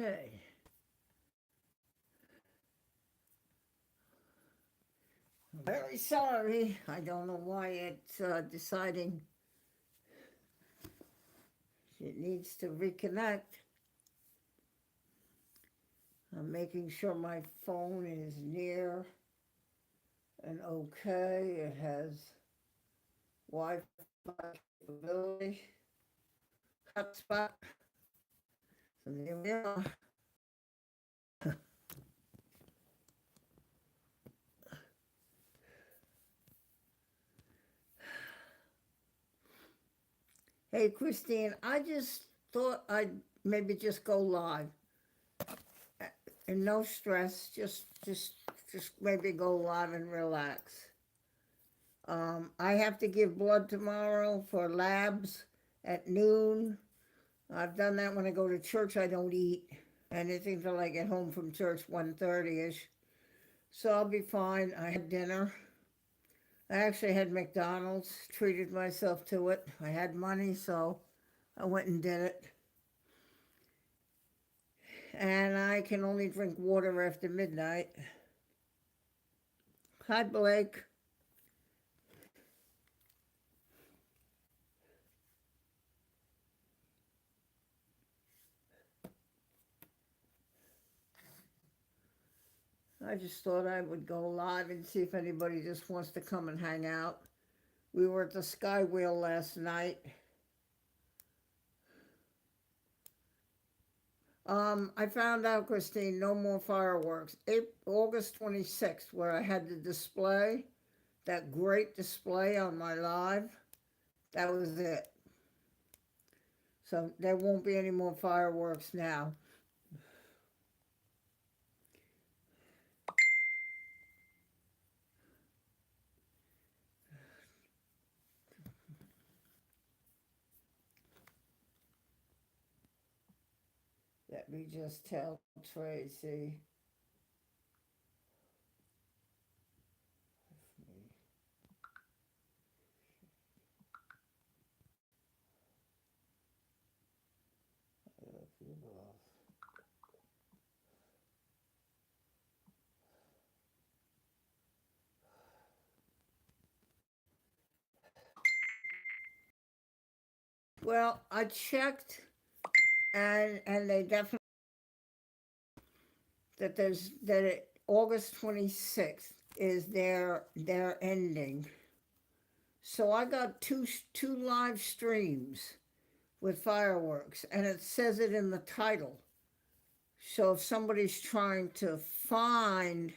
Okay. Very sorry. I don't know why it's deciding it needs to reconnect. I'm making sure my phone is near and okay. It has Wi-Fi capability, hotspot. So there we are. Hey, Christine, I just thought I'd maybe just go live and no stress. Just maybe go live and relax. I have to give blood tomorrow for labs at noon. I've done that when I go to church. I don't eat anything till I get home from church 1:30ish. So I'll be fine. I had dinner. I actually had McDonald's, treated myself to it. I had money, so I went and did it. And I can only drink water after midnight. Hi, Blake. I just thought I would go live and see if anybody just wants to come and hang out. We were at the Sky Wheel last night. I found out, Christine, no more fireworks. August 26th, where I had the display, that great display on my live, that was it. So there won't be any more fireworks now. Let me just tell Tracy. Well, I checked, and they definitely August 26th is their ending. So I got two live streams with fireworks, and it says it in the title. So if somebody's trying to find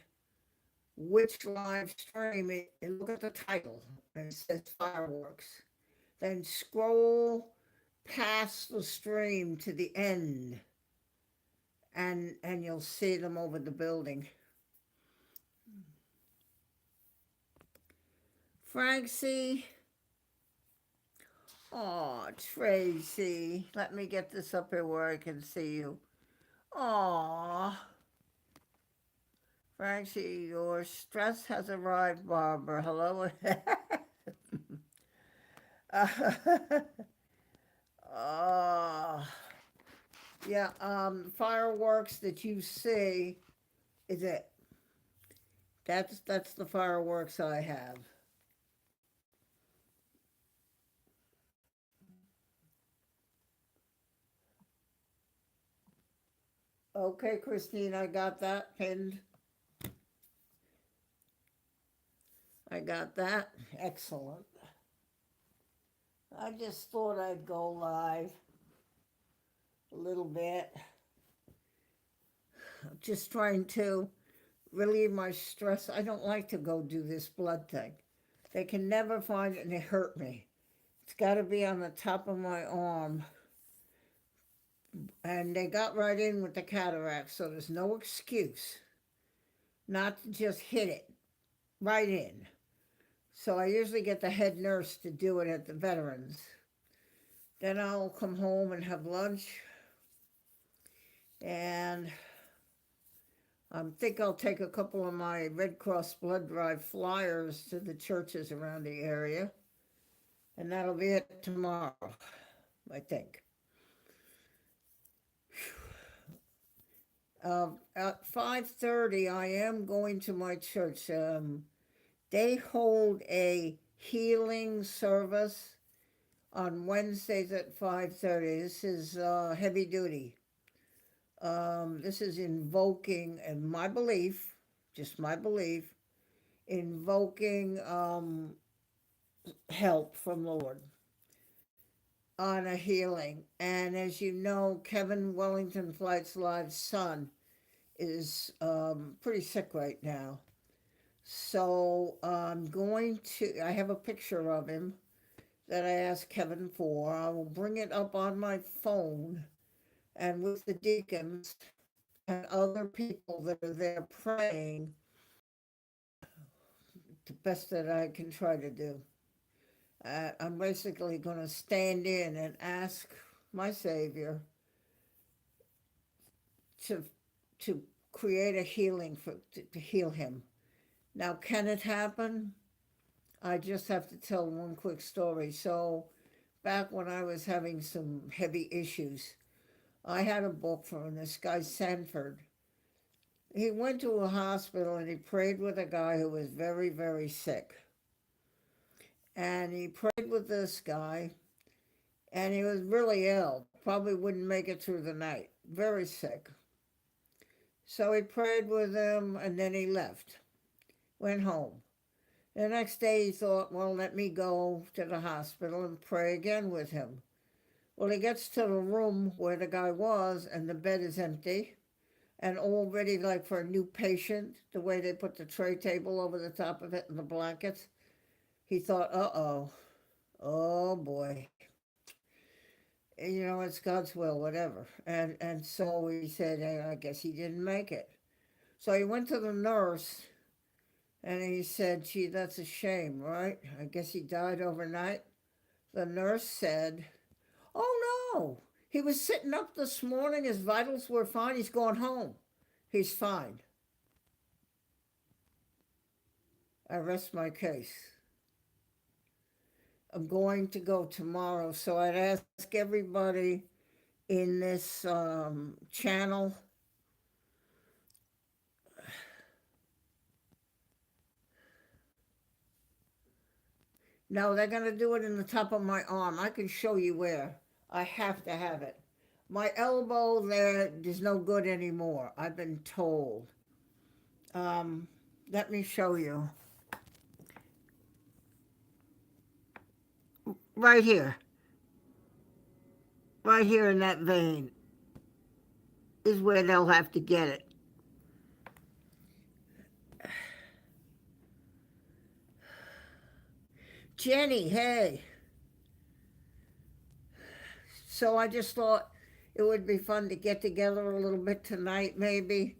which live stream, look at the title, and it says fireworks. Then scroll past the stream to the end, and you'll see them over the building. Francie. Oh, Tracy. Let me get this up here where I can see you. Aw. Francie, your stress has arrived, Barbara. Hello. Oh. Yeah, fireworks that you see is it. That's the fireworks I have. Okay, Christine, I got that pinned. I got that. Excellent. I just thought I'd go live a little bit. Just trying to relieve my stress. I don't like to go do this blood thing. They can never find it and it hurt me. It's got to be on the top of my arm. And they got right in with the cataract, so there's no excuse not to just hit it right in. So I usually get the head nurse to do it at the veterans. Then I'll come home and have lunch. And I think I'll take a couple of my Red Cross blood drive flyers to the churches around the area. And that'll be it tomorrow, I think. At 5:30, I am going to my church. They hold a healing service on Wednesdays at 5:30. This is heavy duty. This is invoking, and my belief, just my belief, invoking help from the Lord on a healing. And as you know, Kevin Wellington Flight's Live's son is pretty sick right now. So I have a picture of him that I asked Kevin for. I will bring it up on my phone and with the deacons and other people that are there praying the best that I can try to do. I'm basically going to stand in and ask my Savior to to create a healing to heal him. Now, can it happen? I just have to tell one quick story. So, back when I was having some heavy issues, I had a book from this guy Sanford. He went to a hospital and he prayed with a guy who was very, very sick. And he prayed with this guy, and he was really ill, probably wouldn't make it through the night, very sick. So he prayed with him, and then he left, went home. The next day he thought, well, let me go to the hospital and pray again with him. Well, he gets to the room where the guy was, and the bed is empty, and all ready like for a new patient, the way they put the tray table over the top of it and the blankets. He thought, uh-oh, oh boy. You know, it's God's will, whatever. And so he said, I guess he didn't make it. So he went to the nurse and he said, gee, that's a shame, right? I guess he died overnight. The nurse said, oh no, he was sitting up this morning. His vitals were fine. He's going home. He's fine. I rest my case. I'm going to go tomorrow. So I'd ask everybody in this channel. No, they're going to do it in the top of my arm. I can show you where. I have to have it. My elbow there is no good anymore, I've been told. Let me show you. Right here. Right here in that vein is where they'll have to get it. Jenny, hey. So I just thought it would be fun to get together a little bit tonight, maybe.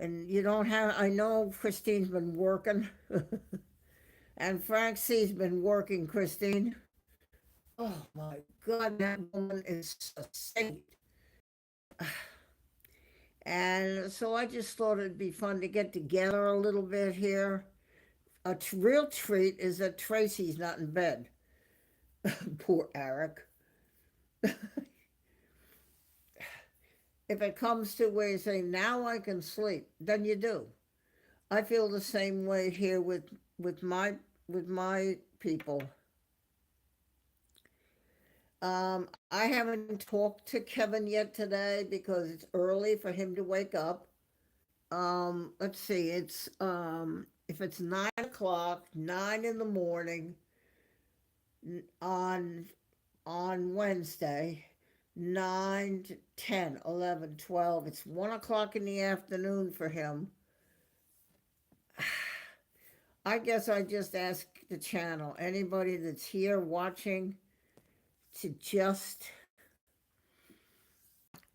And you don't have, I know Christine's been working. And Frank C's been working, Christine. Oh my God, that woman is a saint. And so I just thought it'd be fun to get together a little bit here. A real treat is that Tracy's not in bed. Poor Eric. If it comes to where you say, now I can sleep, then you do. I feel the same way here with my people. I haven't talked to Kevin yet today because it's early for him to wake up. Let's see, it's if it's 9 o'clock, 9 in the morning on Wednesday, 9 to 10, 11, 12. It's 1 o'clock in the afternoon for him. I guess I just ask the channel, anybody that's here watching, to just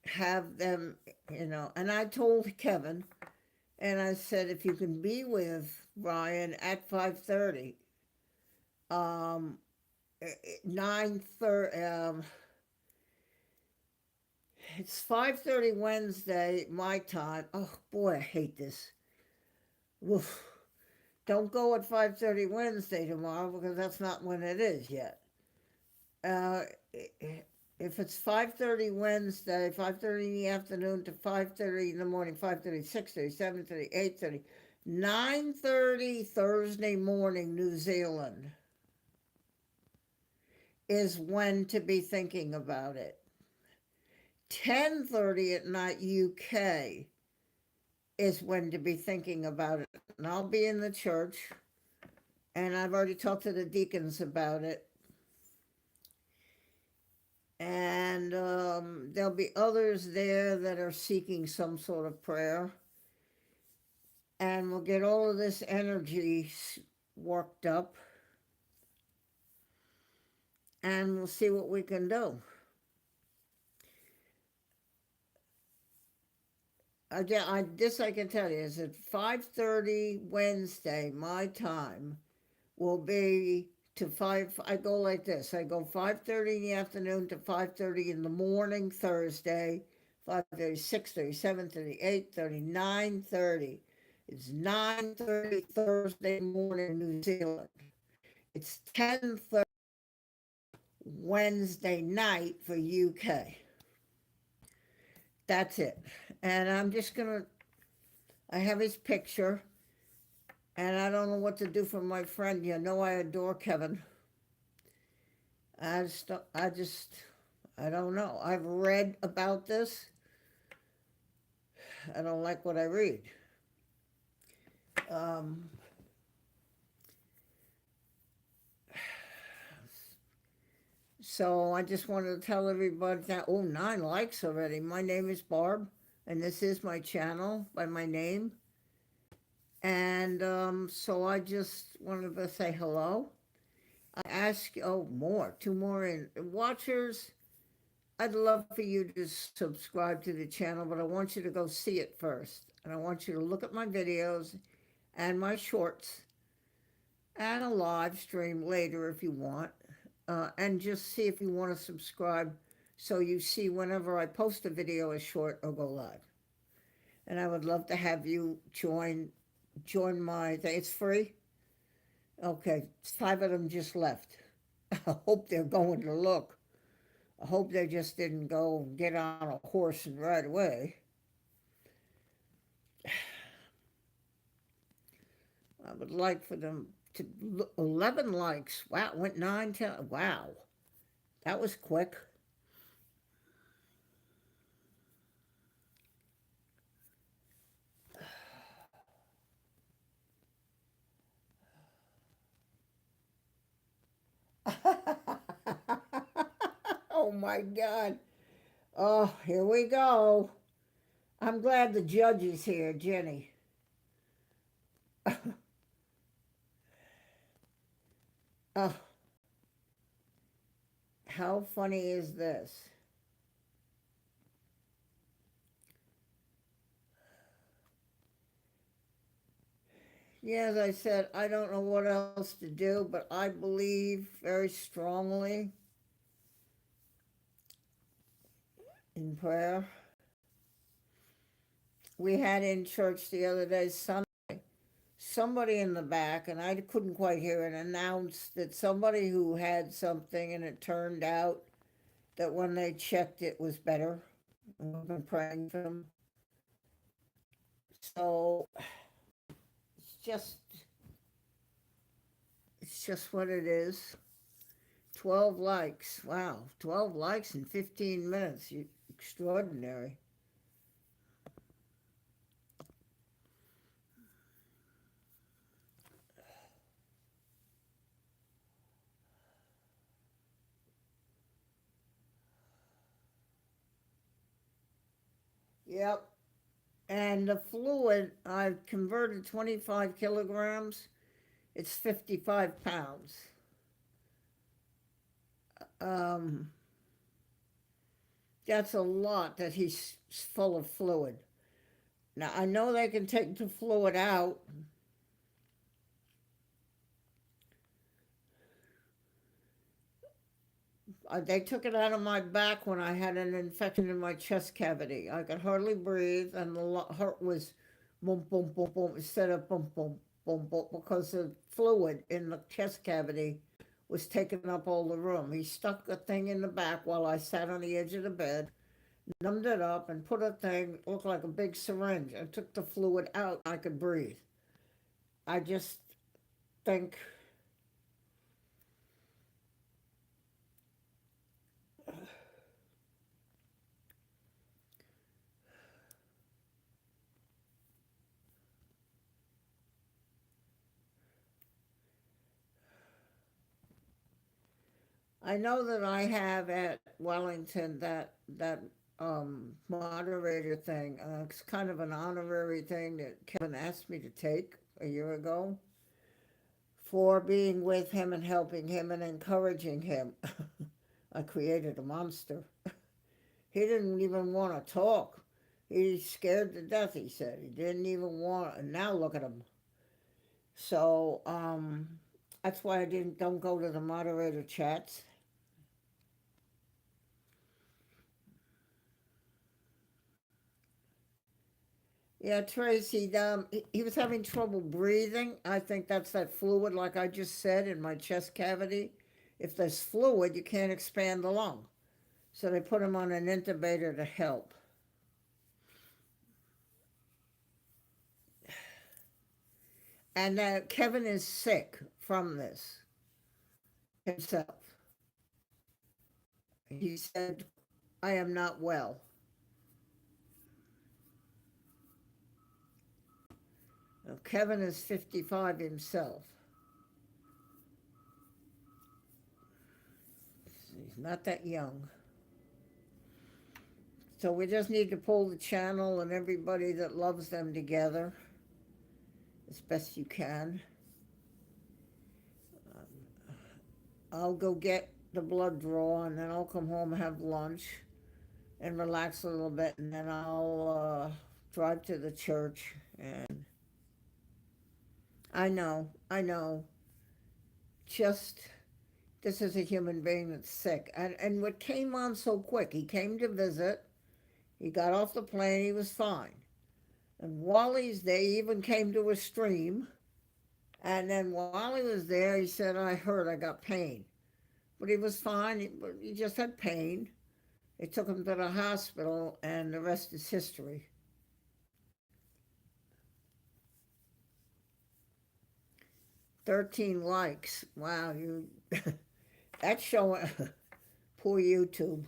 have them, and I told Kevin, and I said, if you can be with Ryan at 5:30, 9:30, it's 5:30 Wednesday, my time. Oh boy, I hate this. Oof. Don't go at 5:30 Wednesday tomorrow because that's not when it is yet. if it's 5:30 Wednesday, 5:30 in the afternoon to 5:30 in the morning, 5:30, 6:30, 7:30, 8:30, 9:30 Thursday morning, New Zealand, is when to be thinking about it. 10:30 at night, UK, is when to be thinking about it. And I'll be in the church, and I've already talked to the deacons about it. And there'll be others there that are seeking some sort of prayer. And we'll get all of this energy worked up, and we'll see what we can do. This I can tell you is at 5:30 Wednesday, my time will be to 5. I go like this. I go 5:30 in the afternoon to 5:30 in the morning Thursday, 5:30, 6:30, 7:30, 8:30, 9:30. It's 9:30 Thursday morning, New Zealand. It's 10:30 Wednesday night for UK. That's it. And I'm just gonna, I have his picture, and I don't know what to do for my friend. You know I adore Kevin. I don't know. I've read about this. I don't like what I read. So I just wanted to tell everybody that, 9 likes already. My name is Barb, and this is my channel by my name. And so I just wanted to say hello. I ask, 2 more in watchers. I'd love for you to subscribe to the channel, but I want you to go see it first. And I want you to look at my videos and my shorts and a live stream later if you want. And just see if you want to subscribe so you see whenever I post a video, a short, or go live. And I would love to have you join my thing. It's free. Okay, 5 of them just left. I hope they're going to look. I hope they just didn't go get on a horse and ride away. I would like for them to 11 likes. Wow, it went 9, 10. Wow, that was quick. Oh my God. Oh, here we go. I'm glad the judge is here, Jenny. Oh, how funny is this? Yeah, as I said, I don't know what else to do, but I believe very strongly in prayer. We had in church the other day, somebody in the back, and I couldn't quite hear it, announced that somebody who had something, and it turned out that when they checked, it was better. And we've been praying for them. So just it's just what it is. 12 likes. Wow, 12 likes in 15 minutes. Extraordinary. Yep. And the fluid, I've converted 25 kilograms. It's 55 pounds. Um, that's a lot that he's full of fluid. Now, I know they can take the fluid out. They took it out of my back when I had an infection in my chest cavity. I could hardly breathe, and the heart was boom, boom, boom, boom, instead of boom, boom, boom, boom, because the fluid in the chest cavity was taking up all the room. He stuck a thing in the back while I sat on the edge of the bed, numbed it up, and put a thing, looked like a big syringe, and took the fluid out. I could breathe. I just think, I know that I have at Wellington that moderator thing. It's kind of an honorary thing that Kevin asked me to take a year ago for being with him and helping him and encouraging him. I created a monster. He didn't even want to talk. He's scared to death, he said. He didn't even want, and now look at him. So, that's why I don't go to the moderator chats. Yeah, Tracy, he was having trouble breathing. I think that's that fluid, like I just said, in my chest cavity. If there's fluid, you can't expand the lung. So they put him on an intubator to help. And Kevin is sick from this himself. He said, I am not well. Now, Kevin is 55 himself. He's not that young. So we just need to pull the channel and everybody that loves them together as best you can. I'll go get the blood draw and then I'll come home and have lunch and relax a little bit, and then I'll drive to the church. And I know, just this is a human being that's sick. And what came on so quick, he came to visit, he got off the plane, he was fine. And while he's there, he even came to a stream. And then while he was there, he said, I got pain. But he was fine, he just had pain. They took him to the hospital, and the rest is history. 13 likes. Wow, that's showing. Poor YouTube.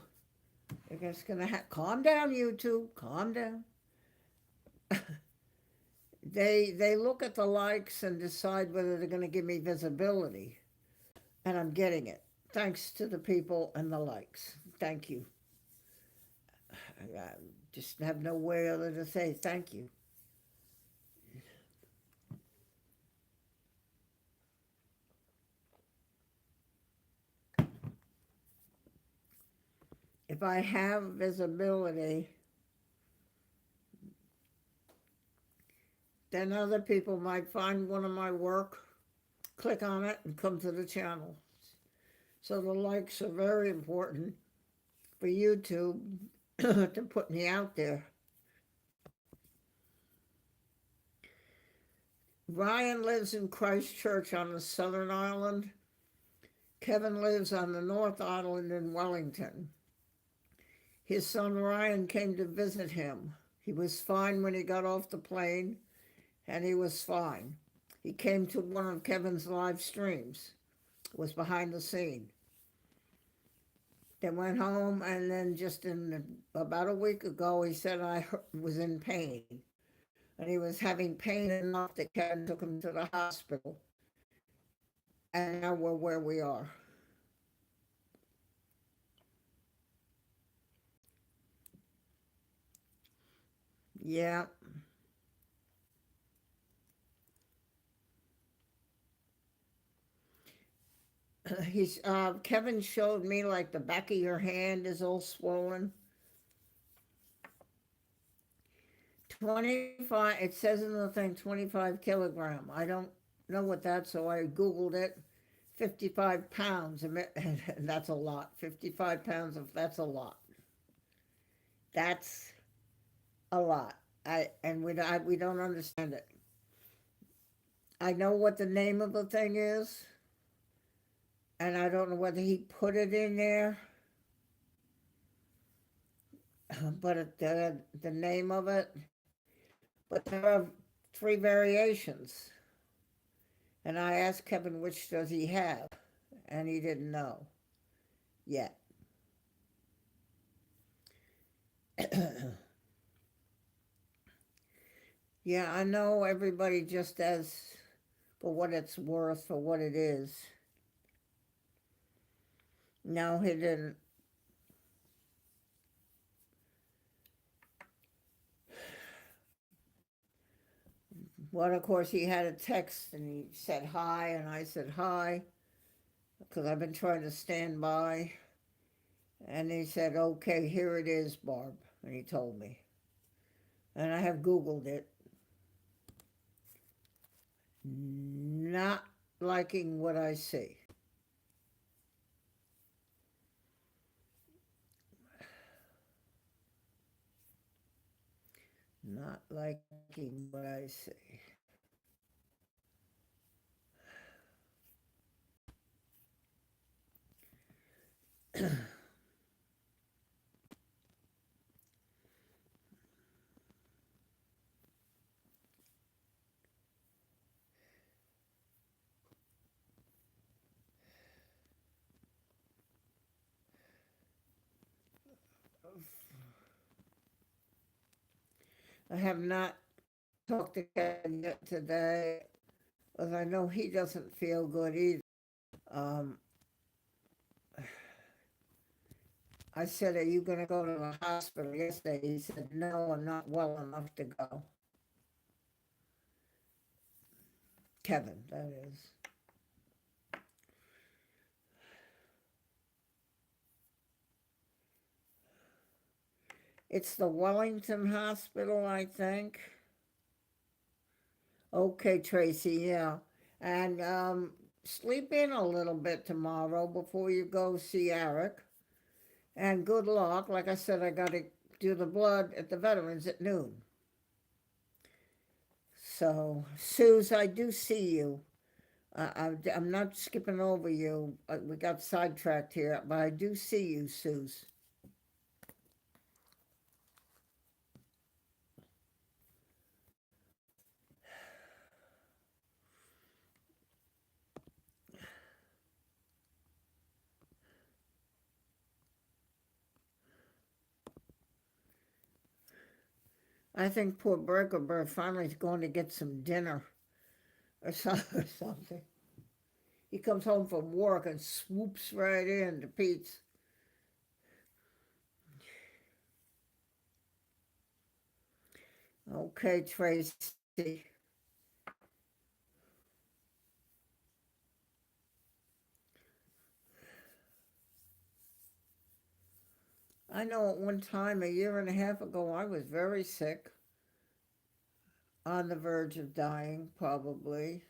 They're just gonna calm down, YouTube. Calm down. They look at the likes and decide whether they're gonna give me visibility, and I'm getting it. Thanks to the people and the likes. Thank you. I just have no way other to say thank you. If I have visibility, then other people might find one of my work, click on it, and come to the channel. So the likes are very important for YouTube to put me out there. Ryan lives in Christchurch on the Southern Island. Kevin lives on the North Island in Wellington. His son Ryan came to visit him. He was fine when he got off the plane, and he was fine. He came to one of Kevin's live streams, was behind the scene. Then went home, and then about a week ago, he said I was in pain. And he was having pain enough that Kevin took him to the hospital. And now we're where we are. Yeah. Kevin showed me like the back of your hand is all swollen. 25, it says in the thing 25 kilogram. I don't know what that's, so I Googled it. 55 pounds, and that's a lot. 55 pounds, that's a lot. That's a lot. We don't understand it. I know what the name of the thing is. and I don't know whether he put it in there, but the name of it, but there are three variations. And I asked Kevin which does he have, and he didn't know yet. Yeah, I know everybody just does for what it's worth, for what it is. No, he didn't. Well, of course, he had a text and he said hi, and I said hi because I've been trying to stand by. And he said, okay, here it is, Barb. And he told me. And I have Googled it. Not liking what I see. Not liking what I see. I have not talked to Kevin yet today, because I know he doesn't feel good either. Um, I said, are you going to go to the hospital yesterday? He said, no, I'm not well enough to go. Kevin, that is. It's the Wellington Hospital, I think. Okay, Tracy, yeah. And sleep in a little bit tomorrow before you go see Eric. And good luck. Like I said, I got to do the blood at the Veterans at noon. So, Suze, I do see you. I'm not skipping over you. We got sidetracked here, but I do see you, Suze. I think poor Burger Bird finally is going to get some dinner or something. He comes home from work and swoops right in to Pete's. Okay, Tracy. I know at one time, a year and a half ago, I was very sick, on the verge of dying, probably.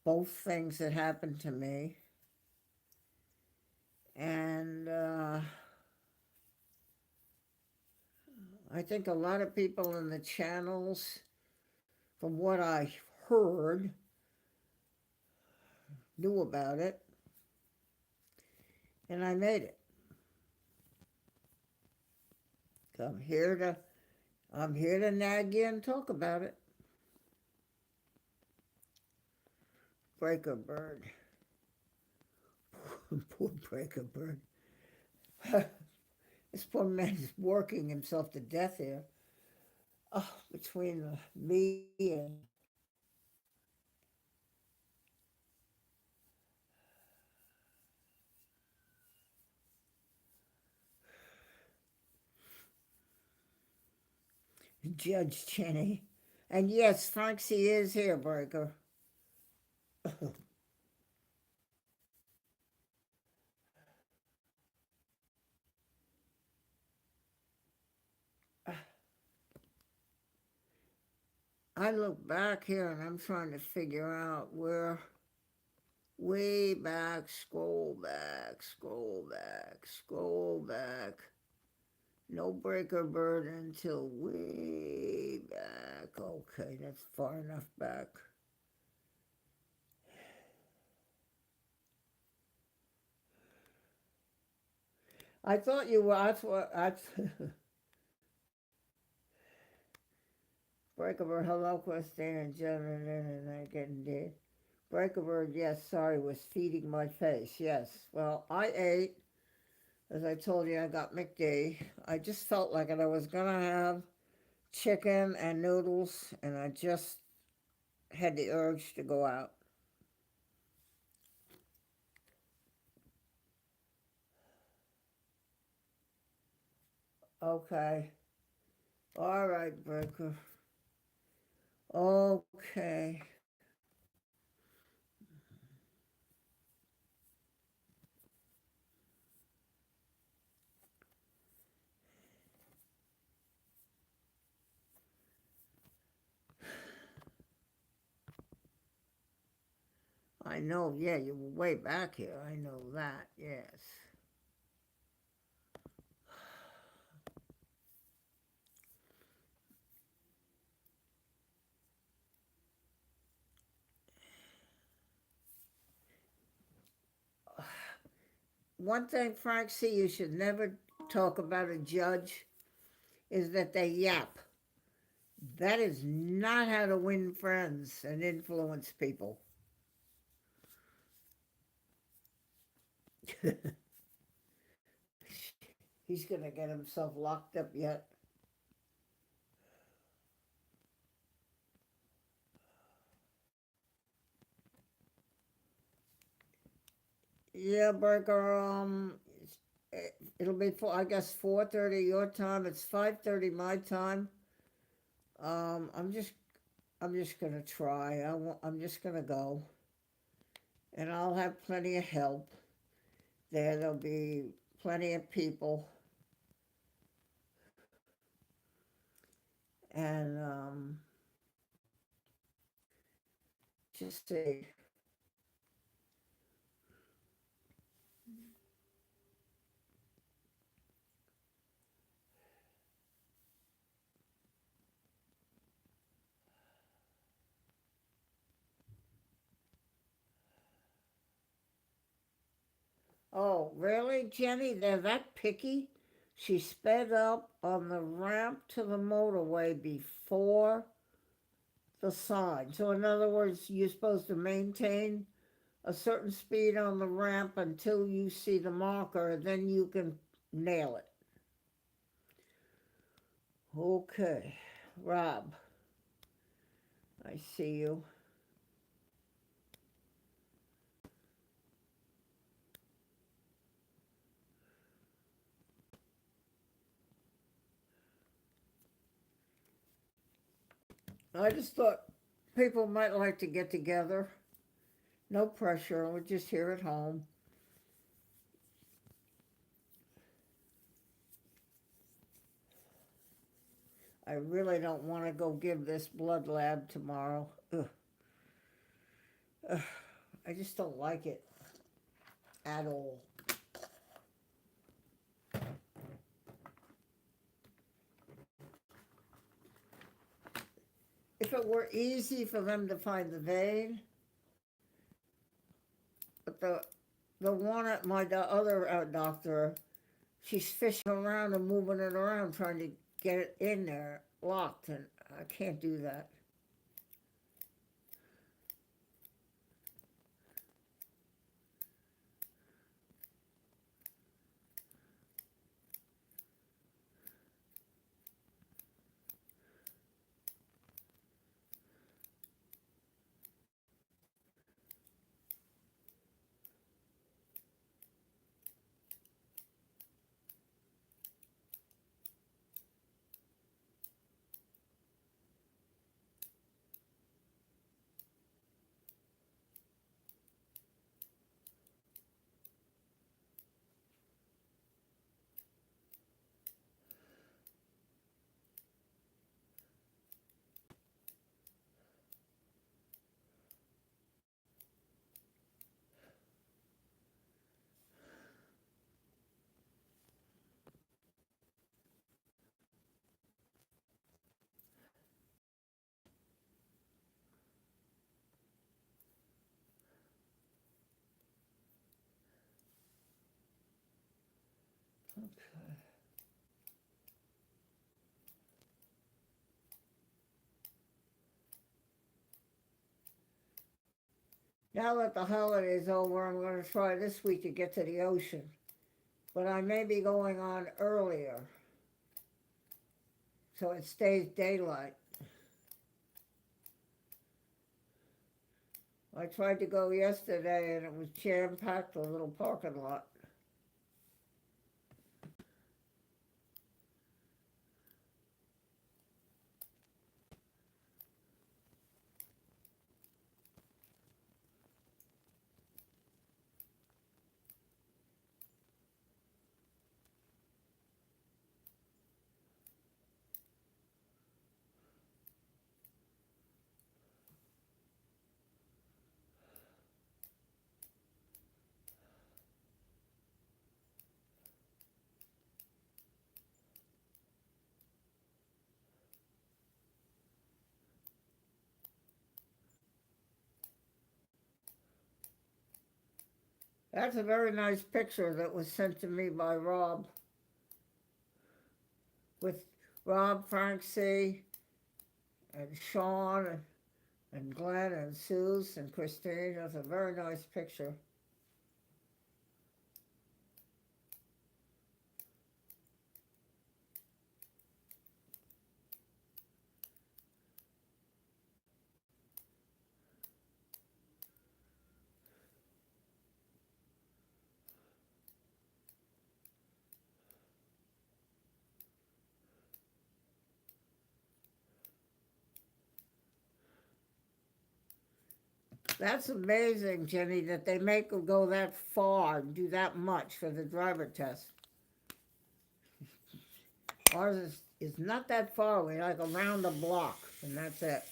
Both things that happened to me. And I think a lot of people in the channels, from what I heard, knew about it. And I made it. So I'm here to nag you and talk about it. Breaker Bird. Poor Breaker Bird. This poor man is working himself to death here. Oh, between me and Judge Cheney. And yes, Francie is here, Breaker. I look back here and I'm trying to figure out where, way back, scroll back, scroll back, scroll back. No Breaker Bird until way back. Okay, that's far enough back. I thought you were, that's what, that's, Breakable, hello, Christine and Jen, and I getting dead. Breakable, yes, sorry, was feeding my face, yes. Well, I ate, as I told you, I got McD. I just felt like it. I was gonna have chicken and noodles, and I just had the urge to go out. Okay. All right, Breaker. Okay. I know, yeah, you were way back here. I know that, yes. One thing, Frank, see, you should never talk about a judge is that they yap. That is not how to win friends and influence people. He's going to get himself locked up yet. Yeah, Burger, it'll be, I guess, 4:30 your time. It's 5:30 my time. Um, I'm just, I'm just gonna try. I'm just gonna go, and I'll have plenty of help there. There'll be plenty of people, and just see. Oh, really, Jenny? They're that picky? She sped up on the ramp to the motorway before the sign. So, in other words, you're supposed to maintain a certain speed on the ramp until you see the marker, then you can nail it. Okay, Rob, I see you. I just thought people might like to get together. No pressure, we're just here at home. I really don't want to go give this blood lab tomorrow. Ugh. Ugh. I just don't like it at all. If it were easy for them to find the vein, but the one at my other doctor, she's fishing around and moving it around trying to get it in there locked, and I can't do that. Okay. Now that the holiday's over, I'm going to try this week to get to the ocean. But I may be going on earlier, so it stays daylight. I tried to go yesterday and it was jam-packed, a little parking lot. That's a very nice picture that was sent to me by Rob. With Rob, Frank C., and Sean, and Glenn, and Suze, and Christine. That's a very nice picture. That's amazing, Jenny, that they make them go that far and do that much for the driver test. Ours is not that far away, like around the block, and that's it.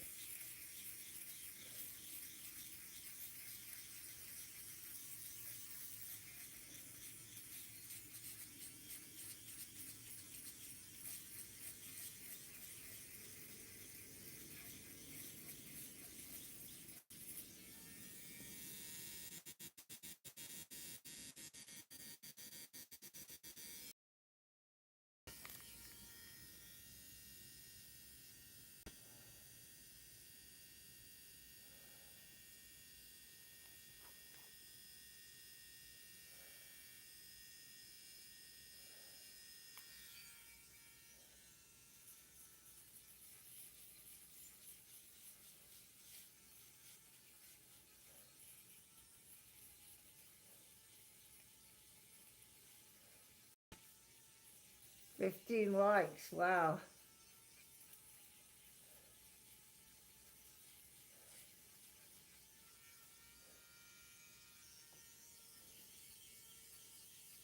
"15 likes, wow.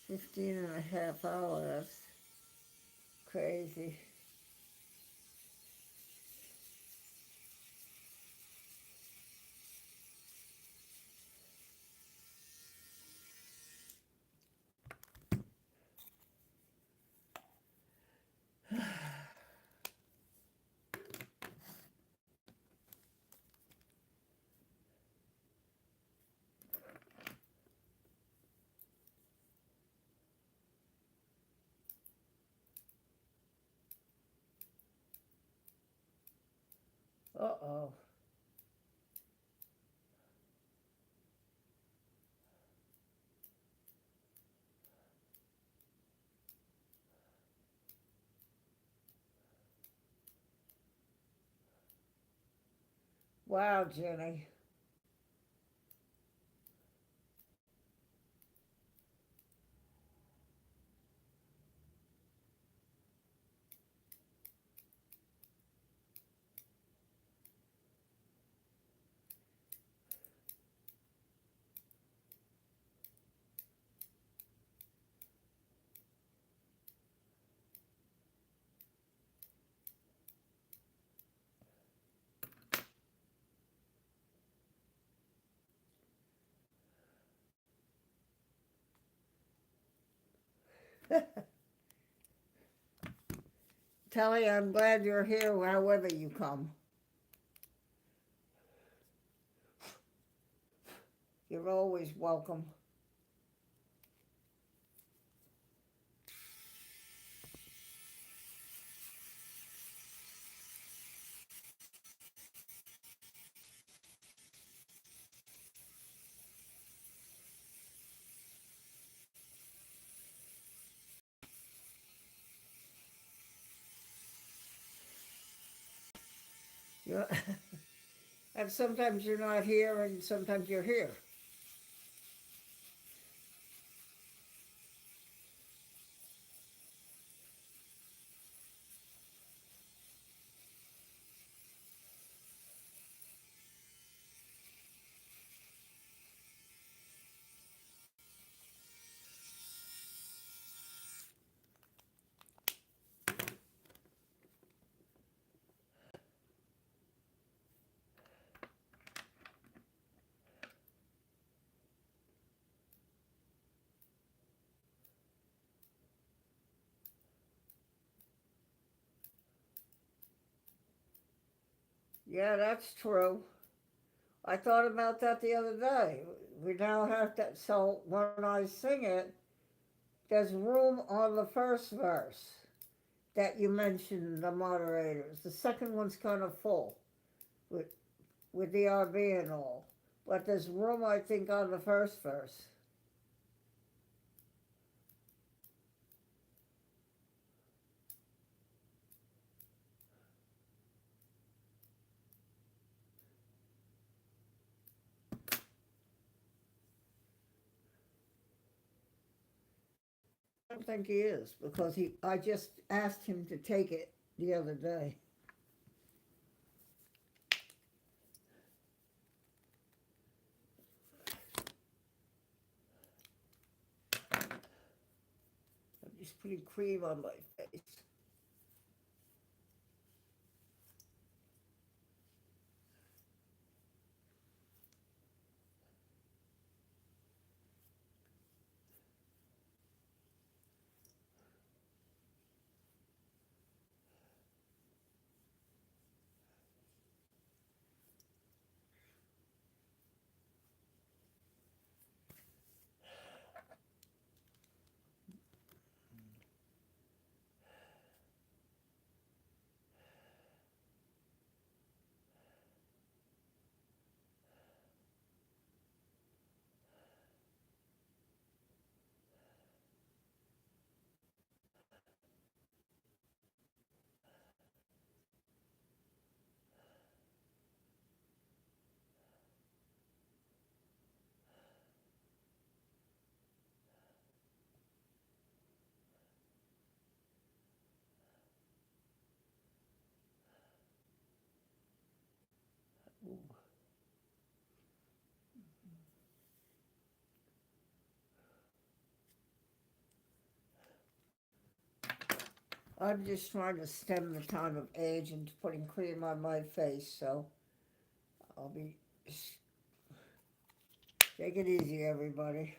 Fifteen and a half hours. Crazy. Uh-oh. Wow, Jenny. Telly, I'm glad you're here however you come. You're always welcome. Yeah. And sometimes you're not here and sometimes you're here. Yeah, that's true. I thought about that the other day. We now have to, so when I sing it, there's room on the first verse that you mentioned, the moderators. The second one's kind of full with, with the RV and all. But there's room, I think, on the first verse. I don't think he is because I just asked him to take it the other day. I'm just putting cream on my face. I'm just trying to stem the time of age and putting cream on my face, so I'll be. Take it easy, everybody.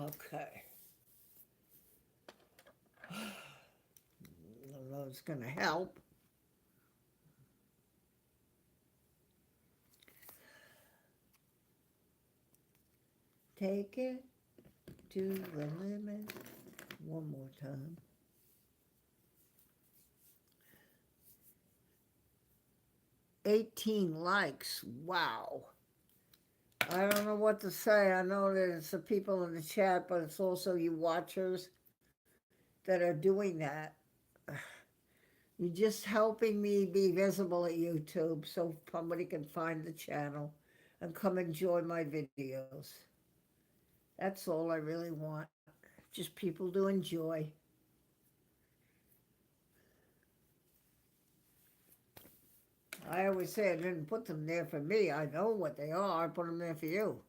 Okay. I don't know if it's going to help. Take it to the limit. One more time. 18 likes. Wow. I don't know what to say. I know there's the people in the chat, but it's also you watchers that are doing that. You're just helping me be visible at YouTube so somebody can find the channel and come enjoy my videos. That's all I really want. Just people to enjoy. I always say I didn't put them there for me. I know what they are. I put them there for you.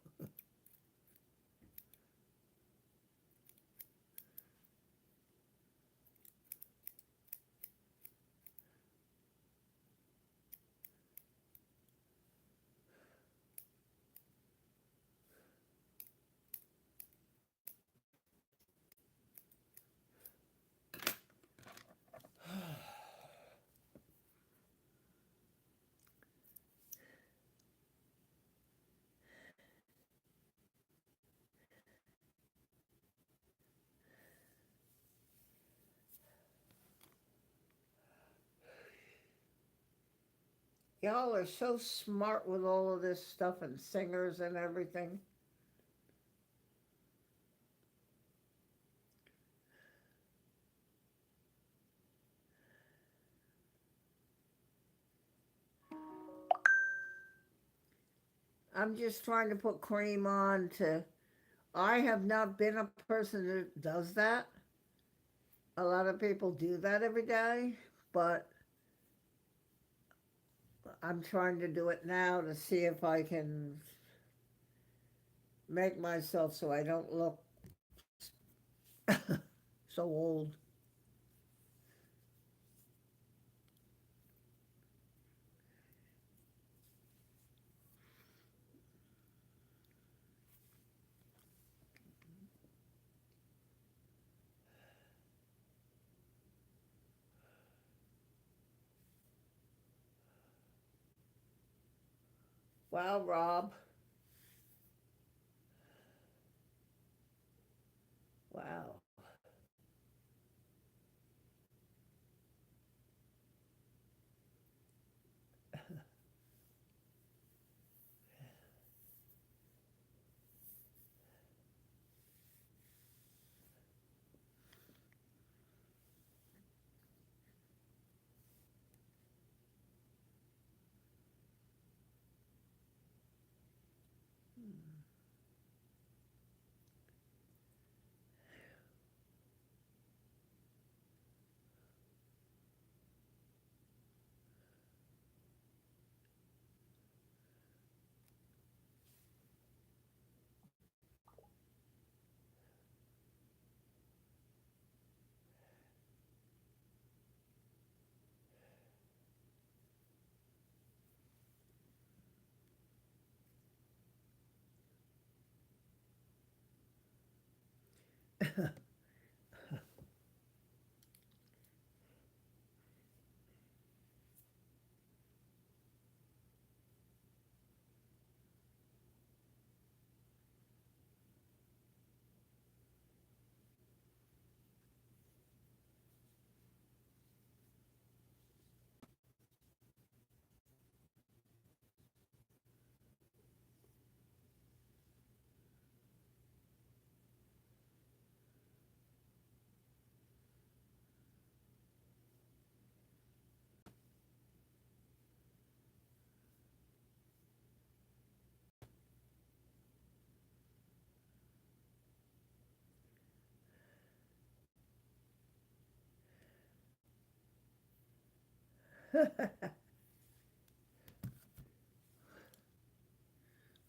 Y'all are so smart with all of this stuff and singers and everything. I'm just trying to put cream on to. I have not been a person that does that. A lot of people do that every day, but I'm trying to do it now to see if I can make myself so I don't look so old. Wow, Rob. Wow.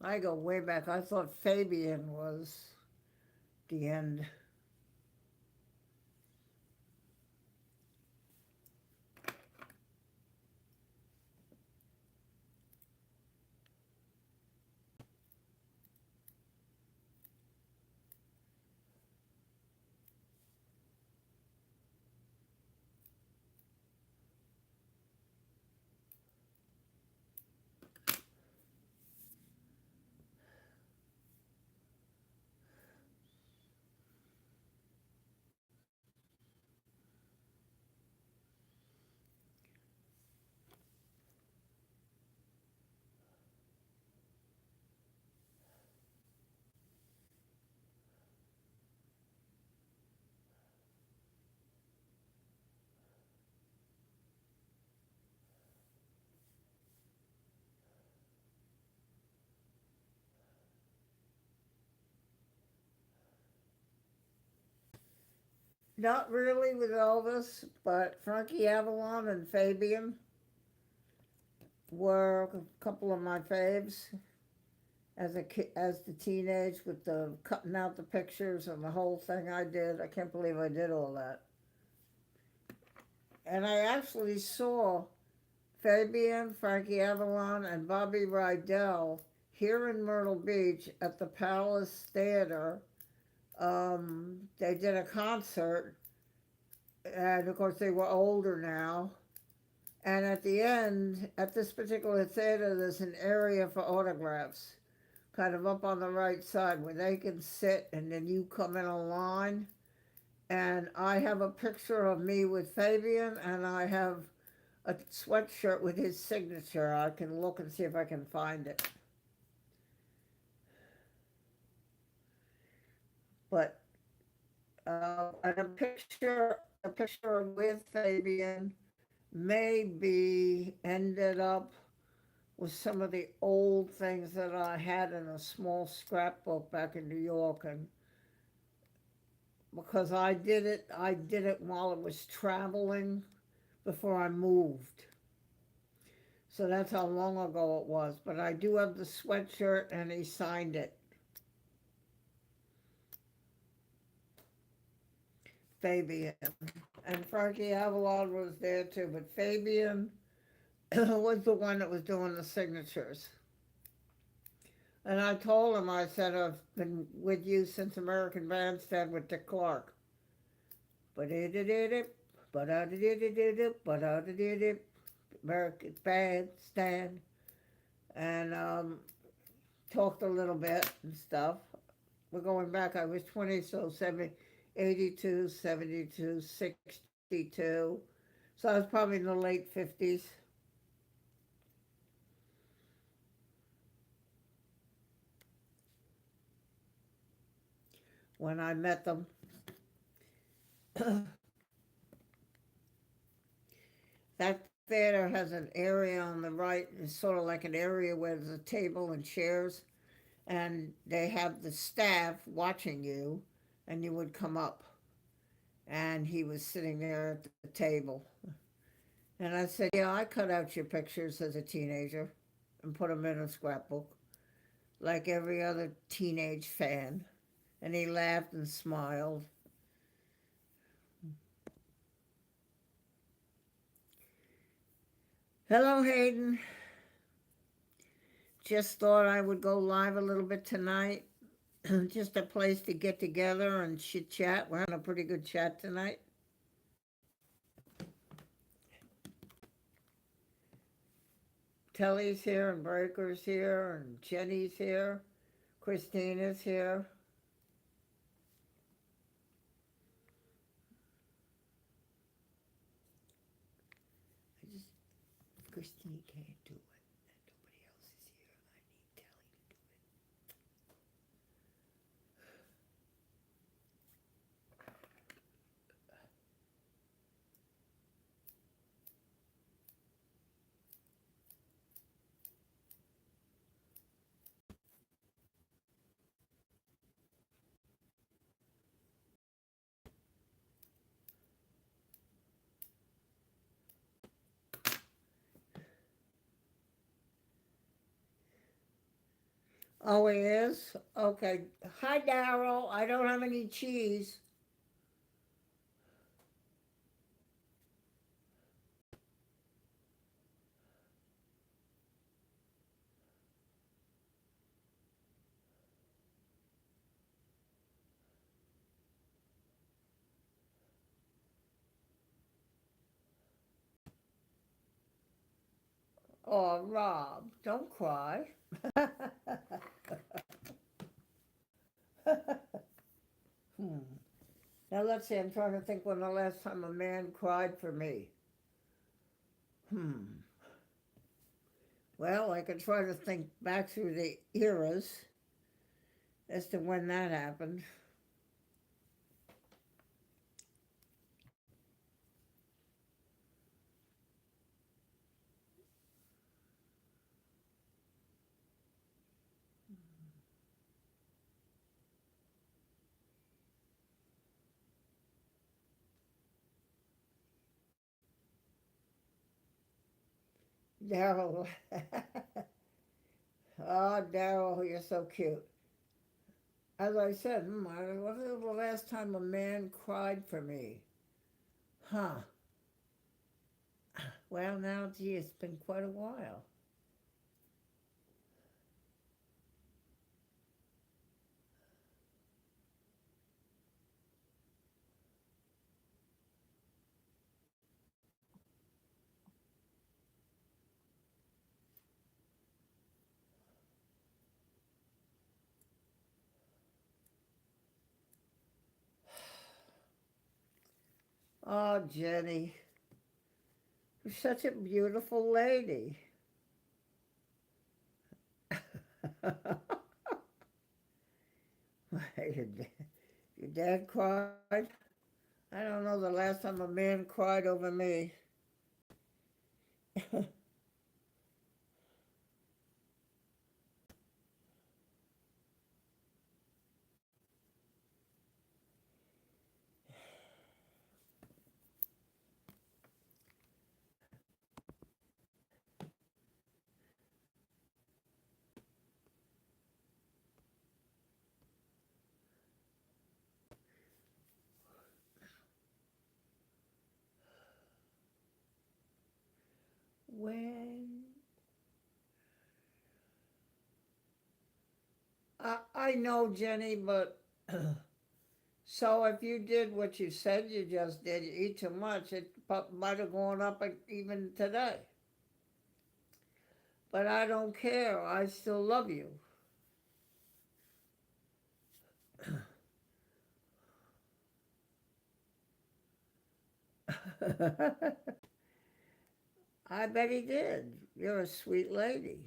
I go way back. I thought Fabian was the end. Not really with Elvis, but Frankie Avalon and Fabian were a couple of my faves as the teenage with the cutting out the pictures and the whole thing I did. I can't believe I did all that. And I actually saw Fabian, Frankie Avalon, and Bobby Rydell here in Myrtle Beach at the Palace Theater. They did a concert, and of course they were older now. And at the end, at this particular theater, there's an area for autographs, kind of up on the right side where they can sit, and then you come in a line. And I have a picture of me with Fabian, and I have a sweatshirt with his signature. I can look and see if I can find it. But and a picture with Fabian maybe ended up with some of the old things that I had in a small scrapbook back in New York, and because I did it while I was traveling before I moved. So that's how long ago it was. But I do have the sweatshirt, and he signed it. Fabian. And Frankie Avalon was there too, but Fabian was the one that was doing the signatures. And I told him, I said, I've been with you since American Bandstand with Dick Clark. But it did it, but I did it, but I did it, American Bandstand. And talked a little bit and stuff. We're going back, I was 20, so 70, 82, 72, 62. So I was probably in the late 50s. When I met them. That theater has an area on the right. It's sort of like an area where there's a table and chairs, and they have the staff watching you, and you would come up. And he was sitting there at the table. And I said, yeah, I cut out your pictures as a teenager and put them in a scrapbook, like every other teenage fan. And he laughed and smiled. Hello, Hayden. Just thought I would go live a little bit tonight. Just a place to get together and chit chat. We're having a pretty good chat tonight. Telly's here, and Breaker's here, and Jenny's here. Christina's here. Christine can't do it, and nobody else is here. I need Telly to do it. Oh, he is? Okay. Hi, Daryl. I don't have any cheese. Oh, Rob, don't cry. Hmm. Now let's see, I'm trying to think when the last time a man cried for me. Hmm. Well, I could try to think back through the eras as to when that happened. Daryl. Oh, Daryl, you're so cute. As I said, when was the last time a man cried for me? Huh. Well, now, gee, it's been quite a while. Oh, Jenny. You're such a beautiful lady. Your dad cried? I don't know the last time a man cried over me. When I know, Jenny, but so if you did what you said you just did, you eat too much, it might have gone up even today. But I don't care. I still love you. I bet he did. You're a sweet lady.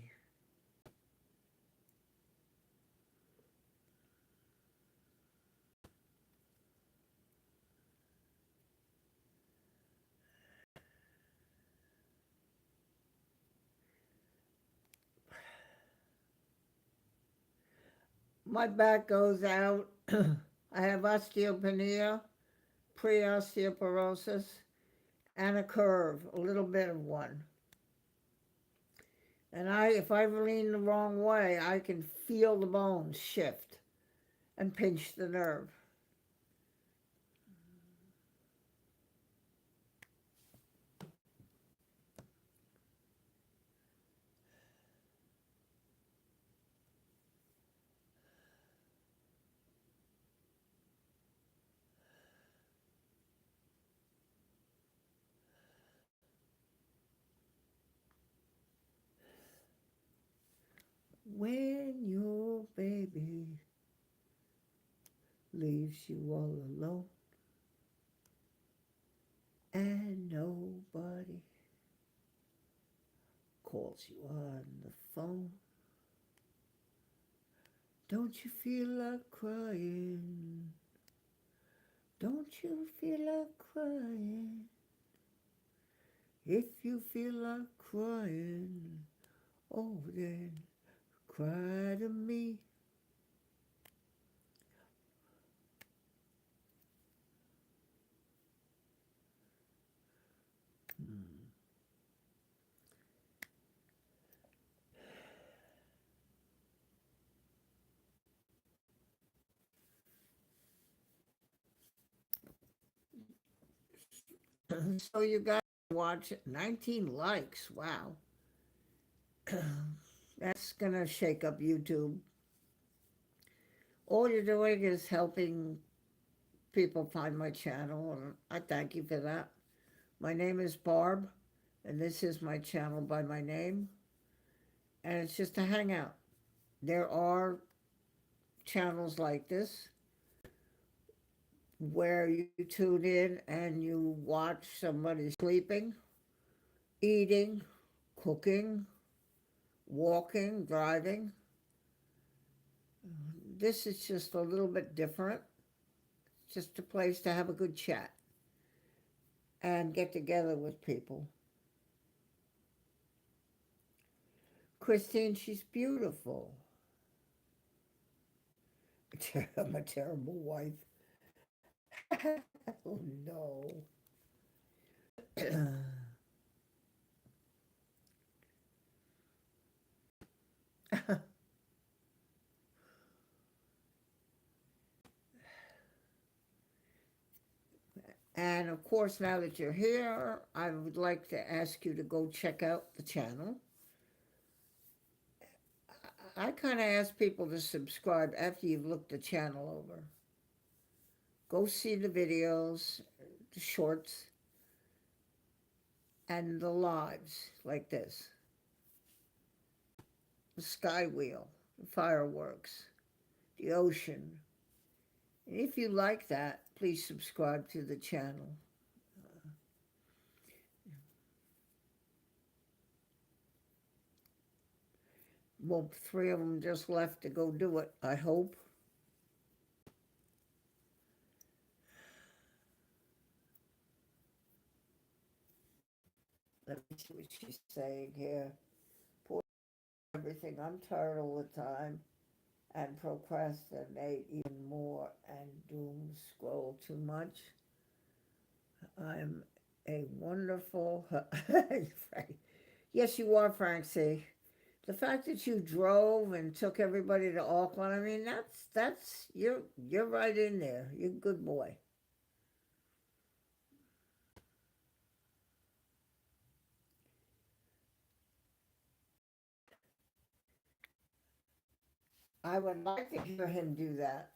My back goes out. I have osteopenia, pre-osteoporosis, and a curve, a little bit of one. And if I lean the wrong way, I can feel the bones shift and pinch the nerve. When your baby leaves you all alone and nobody calls you on the phone, don't you feel like crying? Don't you feel like crying? If you feel like crying, oh then cry to me. So you guys watch it, 19 likes, wow. That's gonna shake up YouTube. All you're doing is helping people find my channel, and I thank you for that. My name is Barb, and this is my channel by my name, and it's just a hangout. There are channels like this where you tune in and you watch somebody sleeping, eating, cooking, walking, driving. This is just a little bit different. Just a place to have a good chat and get together with people. Christine, she's beautiful. I'm a terrible wife. Oh no. And of course, now that you're here, I would like to ask you to go check out the channel. I kind of ask people to subscribe after you've looked the channel over. Go see the videos, the shorts, and the lives like this. The sky wheel, the fireworks, the ocean. And if you like that, please subscribe to the channel. Well, three of them just left to go do it, I hope. Let me see what she's saying here. Poor everything. I'm tired all the time and procrastinate even more and doom scroll too much. I'm a wonderful. Frank. Yes, you are, Frank C. The fact that you drove and took everybody to Auckland, I mean, that's you're right in there. You're a good boy. I would like to hear him do that.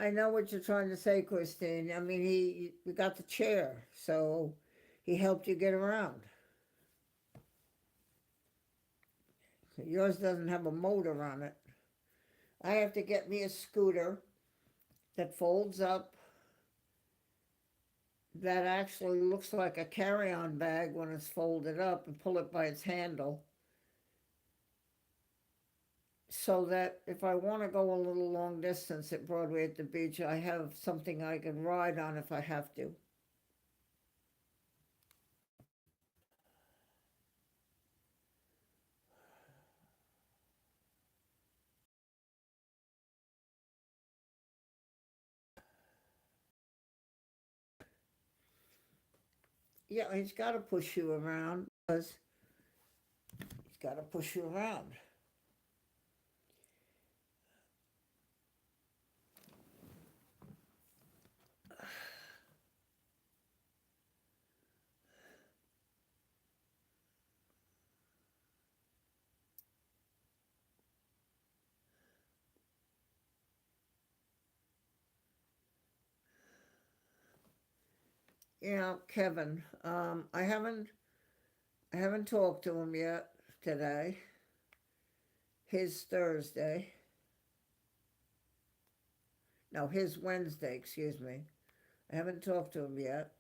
I know what you're trying to say, Christine. I mean, we got the chair, so he helped you get around. Yours doesn't have a motor on it. I have to get me a scooter that folds up, that actually looks like a carry-on bag when it's folded up, and pull it by its handle, so that if I want to go a little long distance at Broadway at the beach, I have something I can ride on if I have to. Yeah, he's got to push you around because he's got to push you around. Yeah, Kevin. I haven't talked to him yet today. His Thursday. No, his Wednesday, excuse me. I haven't talked to him yet.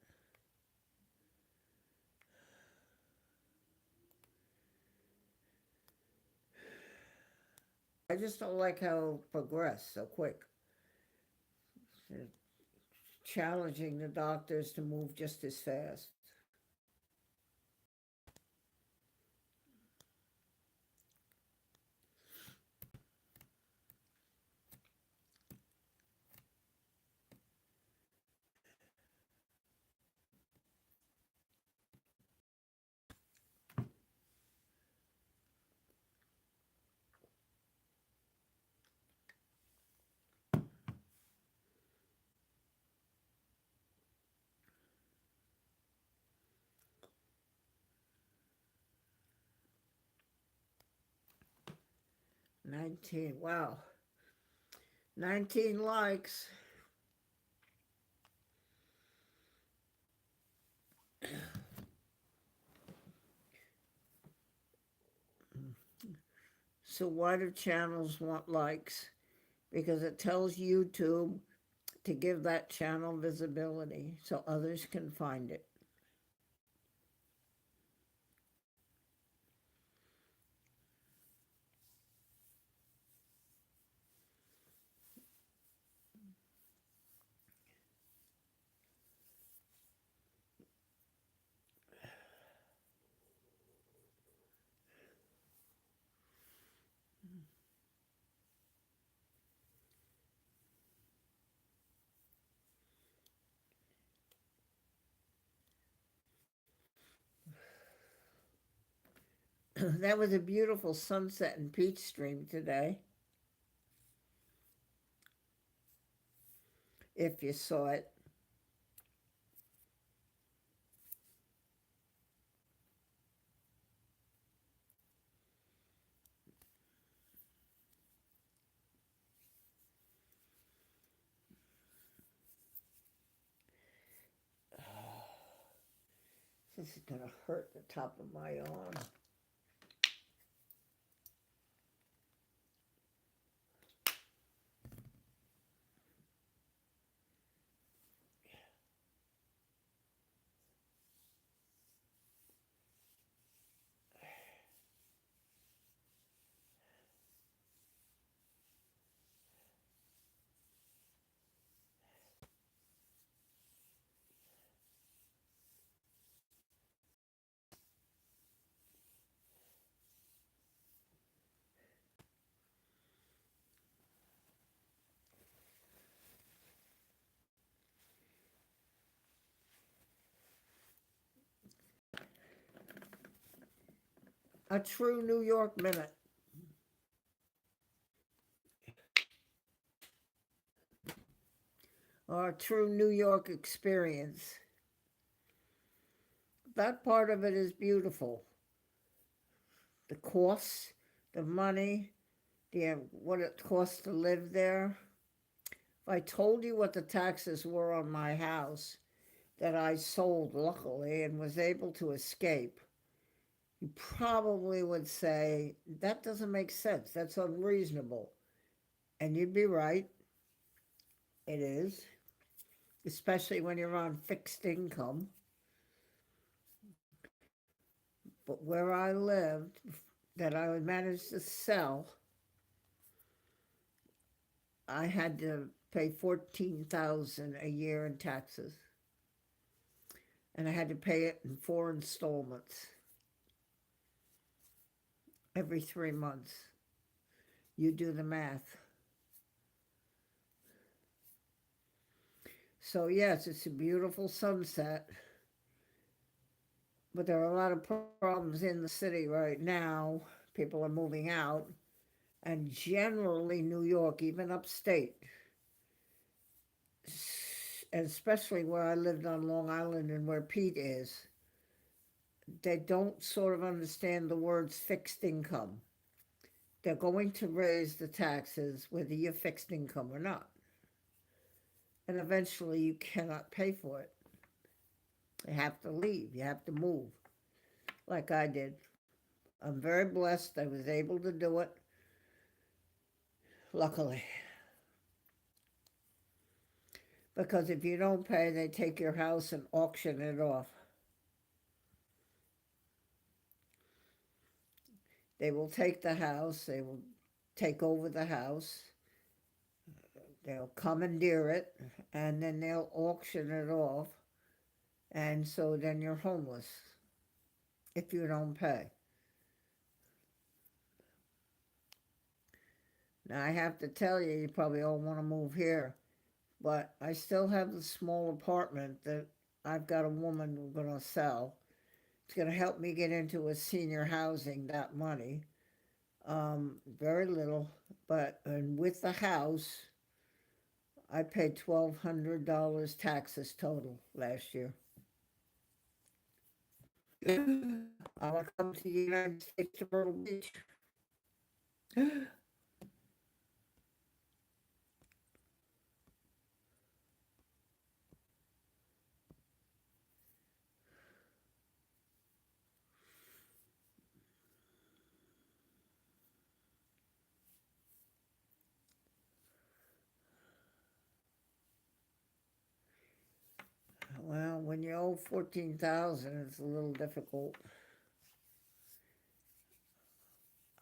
I just don't like how it progressed so quick. Challenging the doctors to move just as fast. 19. Wow. 19 likes. So why do channels want likes? Because it tells YouTube to give that channel visibility so others can find it. That was a beautiful sunset in Peachtree today, if you saw it. This is gonna hurt the top of my arm. A true New York minute. Or a true New York experience. That part of it is beautiful. The costs, the money, what it costs to live there. If I told you what the taxes were on my house that I sold luckily and was able to escape, you probably would say, that doesn't make sense. That's unreasonable. And you'd be right. It is, especially when you're on fixed income. But where I lived, that I managed to sell, I had to pay $14,000 a year in taxes, and I had to pay it in 4 installments every 3 months. You do the math. So yes, it's a beautiful sunset, but there are a lot of problems in the city right now. People are moving out, and generally New York, even upstate, especially where I lived on Long Island and where Pete is, they don't sort of understand the words fixed income. They're going to raise the taxes whether you're fixed income or not. And eventually you cannot pay for it. You have to leave. You have to move, like I did. I'm very blessed. I was able to do it, luckily. Because if you don't pay, they take your house and auction it off. They will take the house. They will take over the house. They'll commandeer it, and then they'll auction it off. And so then you're homeless if you don't pay. Now, I have to tell you, you probably all want to move here, but I still have the small apartment that I've got a woman going to sell. It's going to help me get into a senior housing, that money. Very little, but and with the house, I paid $1,200 taxes total last year. I want to come to the United States to Myrtle Beach. Well, when you owe 14,000, it's a little difficult.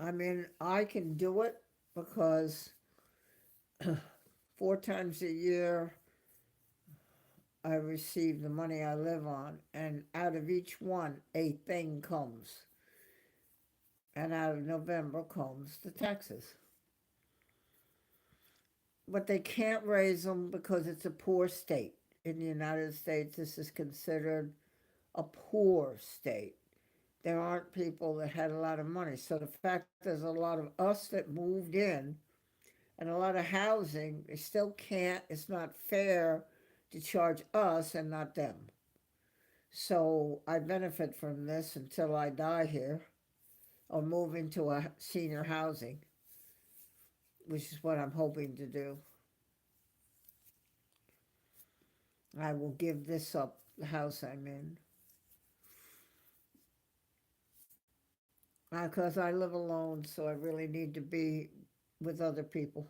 I mean, I can do it because 4 times a year I receive the money I live on, and out of each one, a thing comes. And out of November comes the taxes. But they can't raise them because it's a poor state. In the United States, this is considered a poor state. There aren't people that had a lot of money. So the fact there's a lot of us that moved in and a lot of housing, they still can't, it's not fair to charge us and not them. So I benefit from this until I die here or move into a senior housing, which is what I'm hoping to do. I will give this up, the house I'm in. Because I live alone, so I really need to be with other people.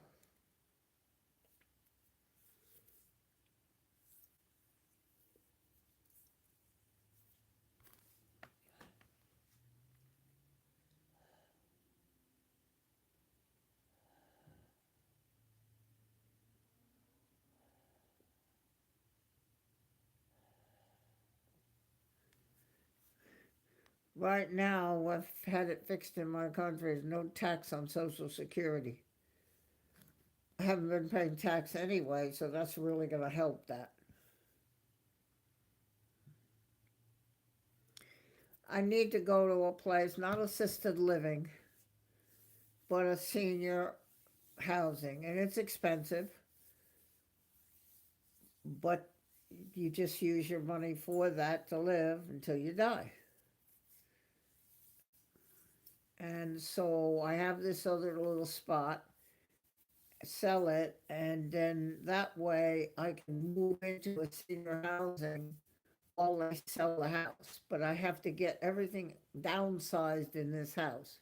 Right now, I've had it fixed in my country is no tax on Social Security. I haven't been paying tax anyway, so that's really going to help that. I need to go to a place, not assisted living, but a senior housing. And it's expensive, but you just use your money for that to live until you die. And so I have this other little spot, sell it, and then that way I can move into a senior housing while I sell the house. But I have to get everything downsized in this house.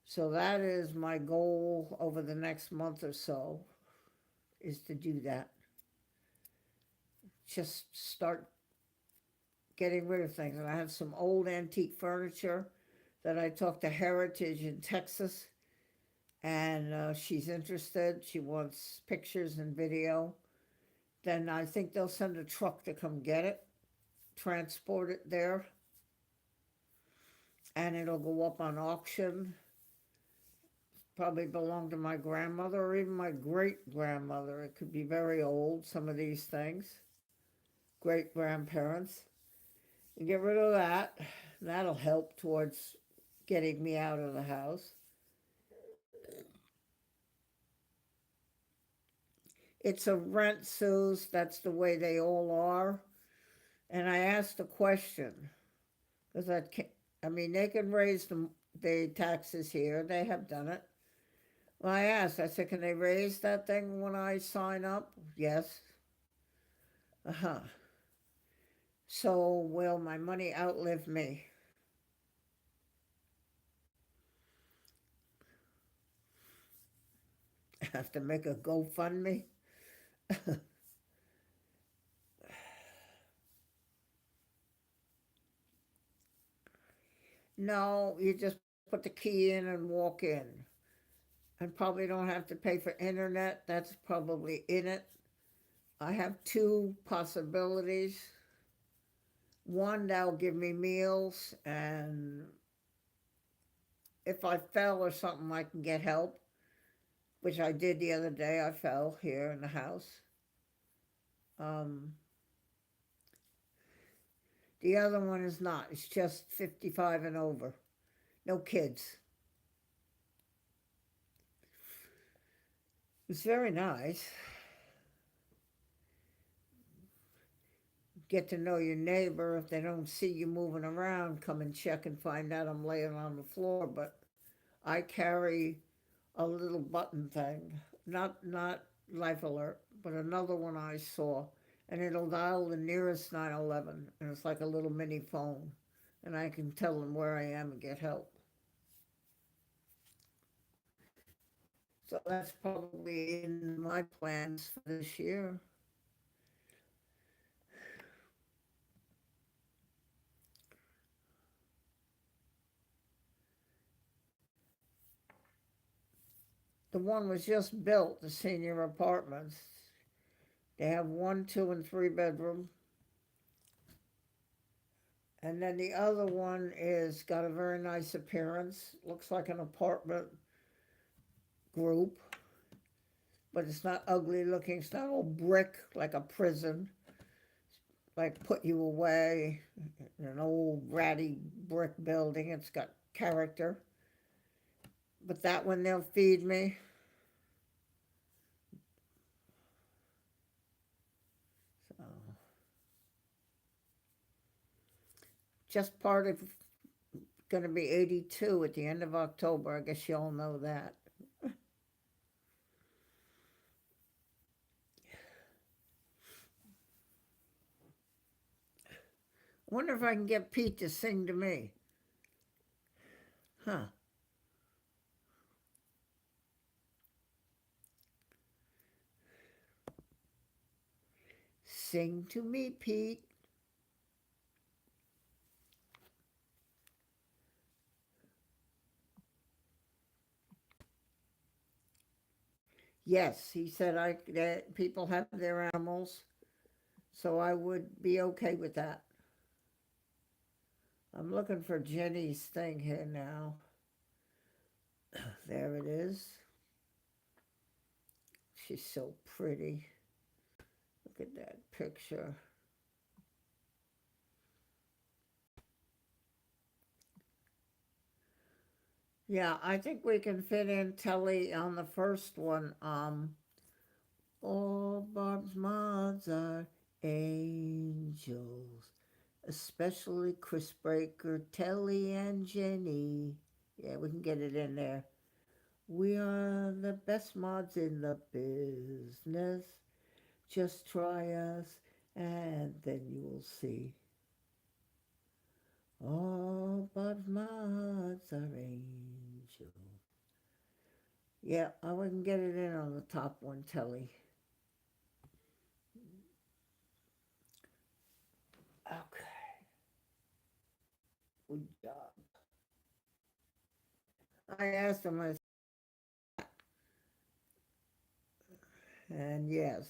So that is my goal over the next month or so, is to do that. Just start getting rid of things. And I have some old antique furniture that I talked to Heritage in Texas, and she's interested. She wants pictures and video. Then I think they'll send a truck to come get it, transport it there, and it'll go up on auction. Probably belong to my grandmother or even my great grandmother. It could be very old, some of these things. Great grandparents. You get rid of that. That'll help towards getting me out of the house. It's a rent, Suze. That's the way they all are. And I asked a question because I mean, they can raise the taxes here. They have done it. Well, I asked. I said, "Can they raise that thing when I sign up?" Yes. Uh huh. So will my money outlive me? I have to make a GoFundMe. No, you just put the key in and walk in. And probably don't have to pay for internet. That's probably in it. I have two possibilities. One, that'll give me meals, and if I fell or something, I can get help, which I did the other day. I fell here in the house. Um, the other one is not. It's just 55 and over. No kids. It's very nice. Get to know your neighbor. If they don't see you moving around, come and check and find out I'm laying on the floor. But I carry a little button thing, not Life Alert, but another one I saw, and it'll dial the nearest 911, and it's like a little mini phone, and I can tell them where I am and get help. So that's probably in my plans for this year. The one was just built, the senior apartments. They have one, two, and three bedroom. And then the other one is got a very nice appearance. Looks like an apartment group, but it's not ugly looking. It's not all brick like a prison, like put you away in an old ratty brick building. It's got character. But that one they'll feed me. So just part of going to be 82 at the end of October. I guess you all know that. I wonder if I can get Pete to sing to me. Huh. Sing to me, Pete. Yes, he said that people have their animals, so I would be okay with that. I'm looking for Jenny's thing here now. There it is. She's so pretty. Look at that picture. Yeah, I think we can fit in Telly on the first one. All Bob's mods are angels, especially Chris Breaker, Telly, and Jenny. Yeah, we can get it in there. We are the best mods in the business. Just try us, and then you will see. All Bob's mods are angels. Yeah, I wouldn't get it in on the top one, Telly. Okay, good job. I asked him, and yes.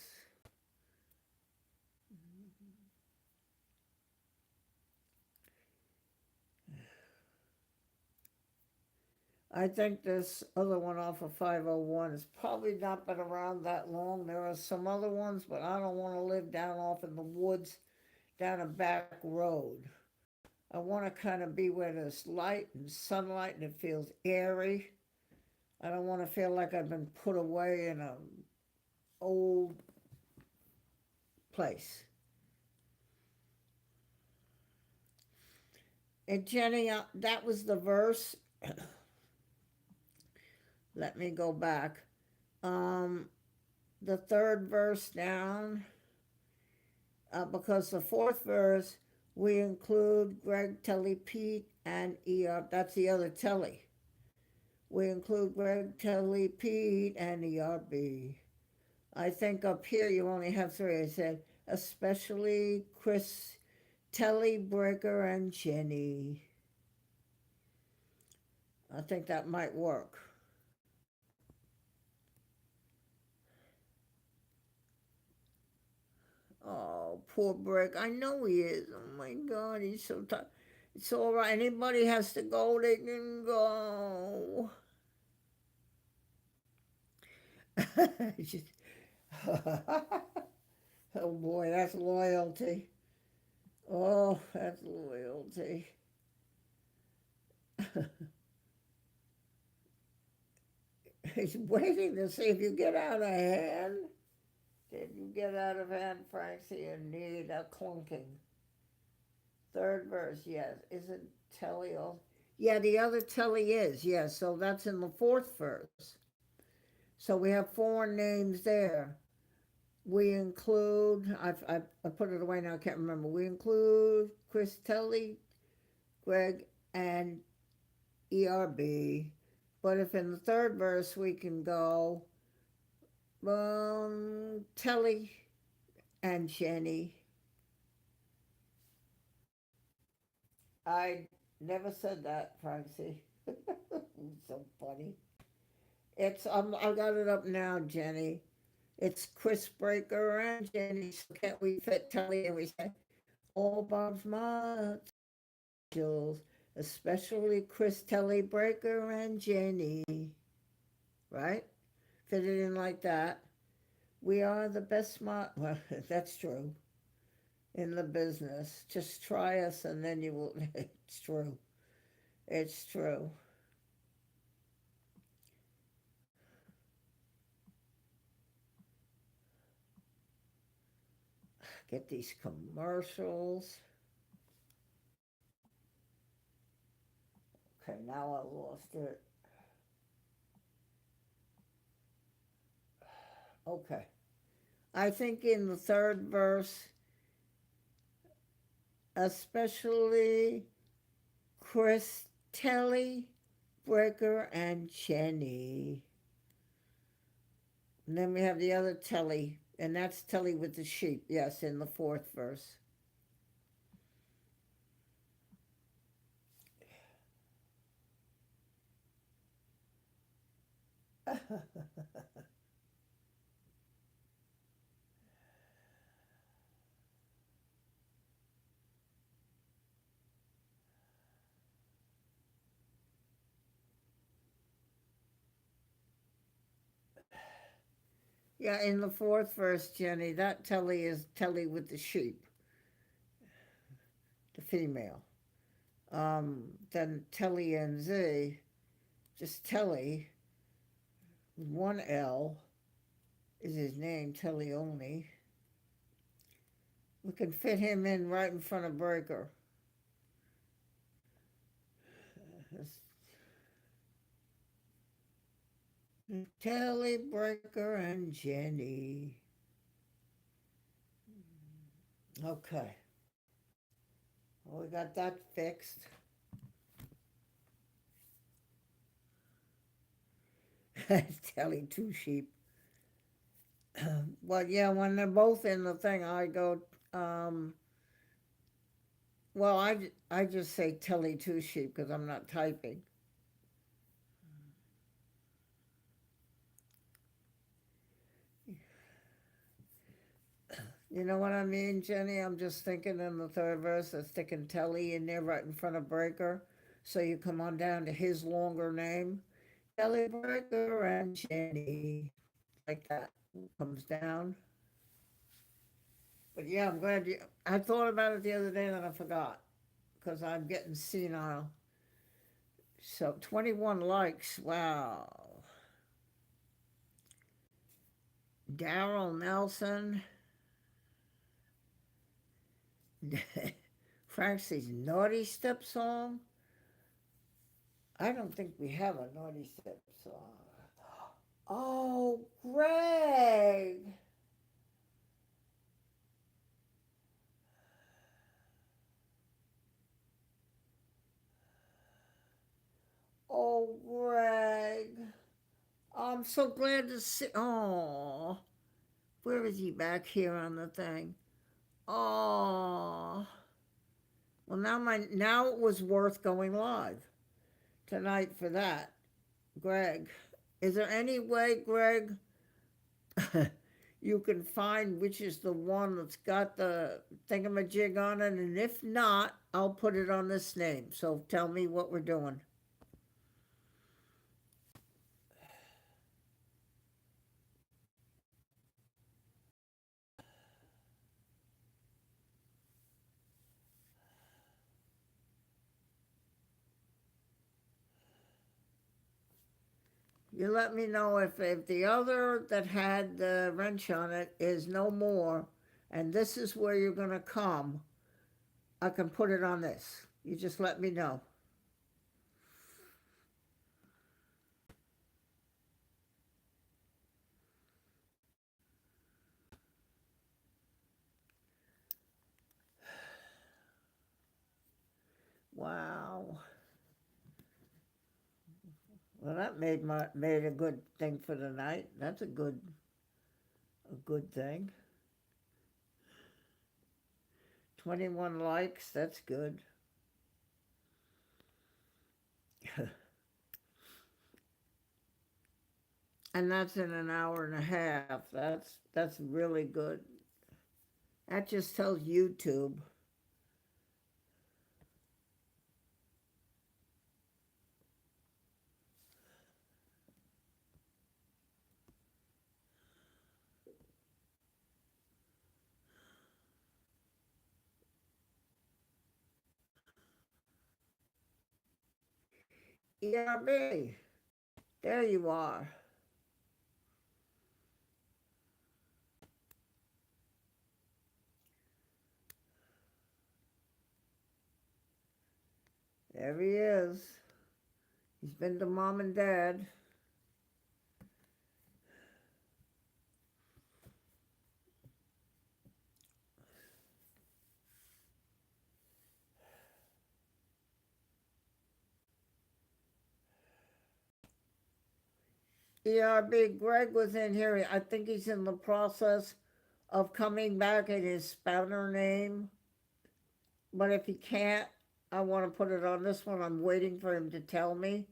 I think this other one off of 501 has probably not been around that long. There are some other ones, but I don't want to live down off in the woods, down a back road. I want to kind of be where there's light and sunlight and it feels airy. I don't want to feel like I've been put away in a old place. And Jenny, that was the verse. Let me go back. Um, the third verse down, because the fourth verse, we include Greg, Telly, Pete, and that's the other Telly. We include Greg, Telly, Pete, and ERB. I think up here you only have three. I said, especially Chris, Telly, Breaker, and Jenny. I think that might work. Oh, poor Brick. I know he is. Oh my God, he's so tired. It's all right. Anybody has to go, they can go. Oh boy, that's loyalty. Oh, that's loyalty. He's waiting to see if you get out of hand. Did you get out of hand, Francie? You need a clunking. Third verse, yes. Isn't Telly all? Yeah, the other Telly is, yes. So that's in the fourth verse. So we have four names there. We include, I put it away now, I can't remember. We include Chris Telly, Greg, and ERB. But if in the third verse we can go Telly and Jenny. I never said that, Francie. So funny. I got it up now, Jenny. It's Chris Breaker and Jenny. So can't we fit Telly and we say all Bob's modules, especially Chris Telly Breaker and Jenny. Right? Fit it in like that. We are the best well, that's true. In the business. Just try us and then you will. It's true. It's true. Get these commercials. Okay, now I lost it. Okay. I think in the third verse, especially Chris Telly Breaker and Jenny. And then we have the other Telly, and that's Telly with the sheep, yes, in the fourth verse. Yeah, in the fourth verse, Jenny, that Telly is Telly with the sheep, the female. Then Telly and Z, just Telly, one L is his name, Telly only. We can fit him in right in front of Breaker. Telly, Breaker, and Jenny. Okay. Well, we got that fixed. Telly two sheep. Well, yeah, when they're both in the thing, I go, well, I just say Telly two sheep because I'm not typing. You know what I mean, Jenny? I'm just thinking in the third verse of sticking Telly in there right in front of Breaker. So you come on down to his longer name. Telly, Breaker, and Jenny. Like that. Comes down. But yeah, I'm glad you. I thought about it the other day and I forgot because I'm getting senile. So 21 likes. Wow. Daryl Nelson. Frankie's Naughty Step song. I don't think we have a Naughty Step song. Oh, Greg. Oh, Greg. I'm so glad to see. Oh, where is he back here on the thing? Oh, well now it was worth going live tonight for that, Greg. Is there any way, Greg, you can find which is the one that's got the thingamajig on it? And if not, I'll put it on this name. So tell me what we're doing. You let me know if the other that had the wrench on it is no more, and this is where you're going to come, I can put it on this. You just let me know. Wow. Well, that made a good thing for the night. That's a good thing. 21 likes. That's good. And that's in an hour and a half. That's really good. That just tells YouTube. ERB. There you are. There he is. He's been to mom and dad. ERB, Greg was in here. I think he's in the process of coming back in his spouter name. But if he can't, I want to put it on this one. I'm waiting for him to tell me.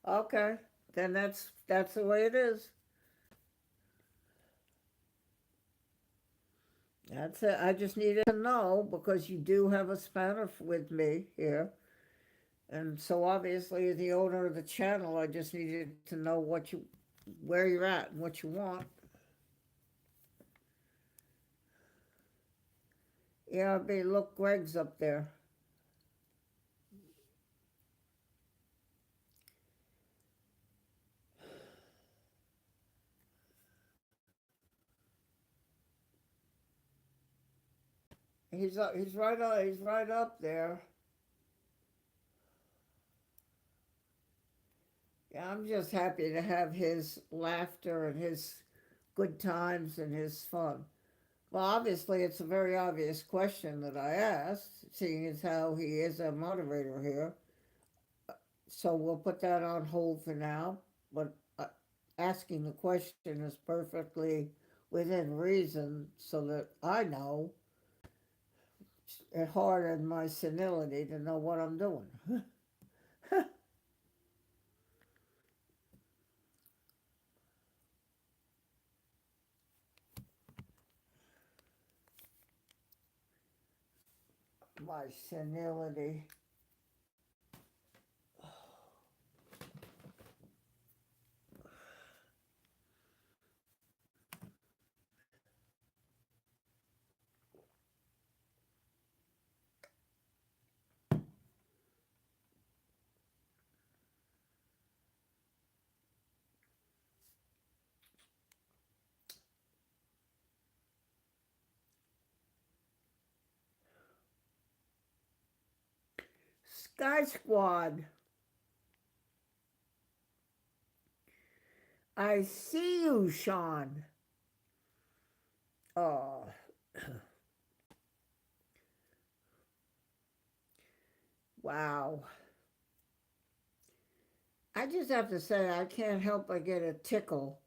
Okay, then that's the way it is. That's it. I just needed to know because you do have a spanner with me here. And so obviously the owner of the channel, I just needed to know where you're at and what you want. Yeah, look, Greg's up there. He's up. He's right up. He's right up there. Yeah, I'm just happy to have his laughter and his good times and his fun. Well, obviously, it's a very obvious question that I asked, seeing as how he is a moderator here. So we'll put that on hold for now. But asking the question is perfectly within reason, so that I know it hardened my senility to know what I'm doing. My senility. Sky Squad, I see you, Sean. Oh, wow. I just have to say, I can't help but get a tickle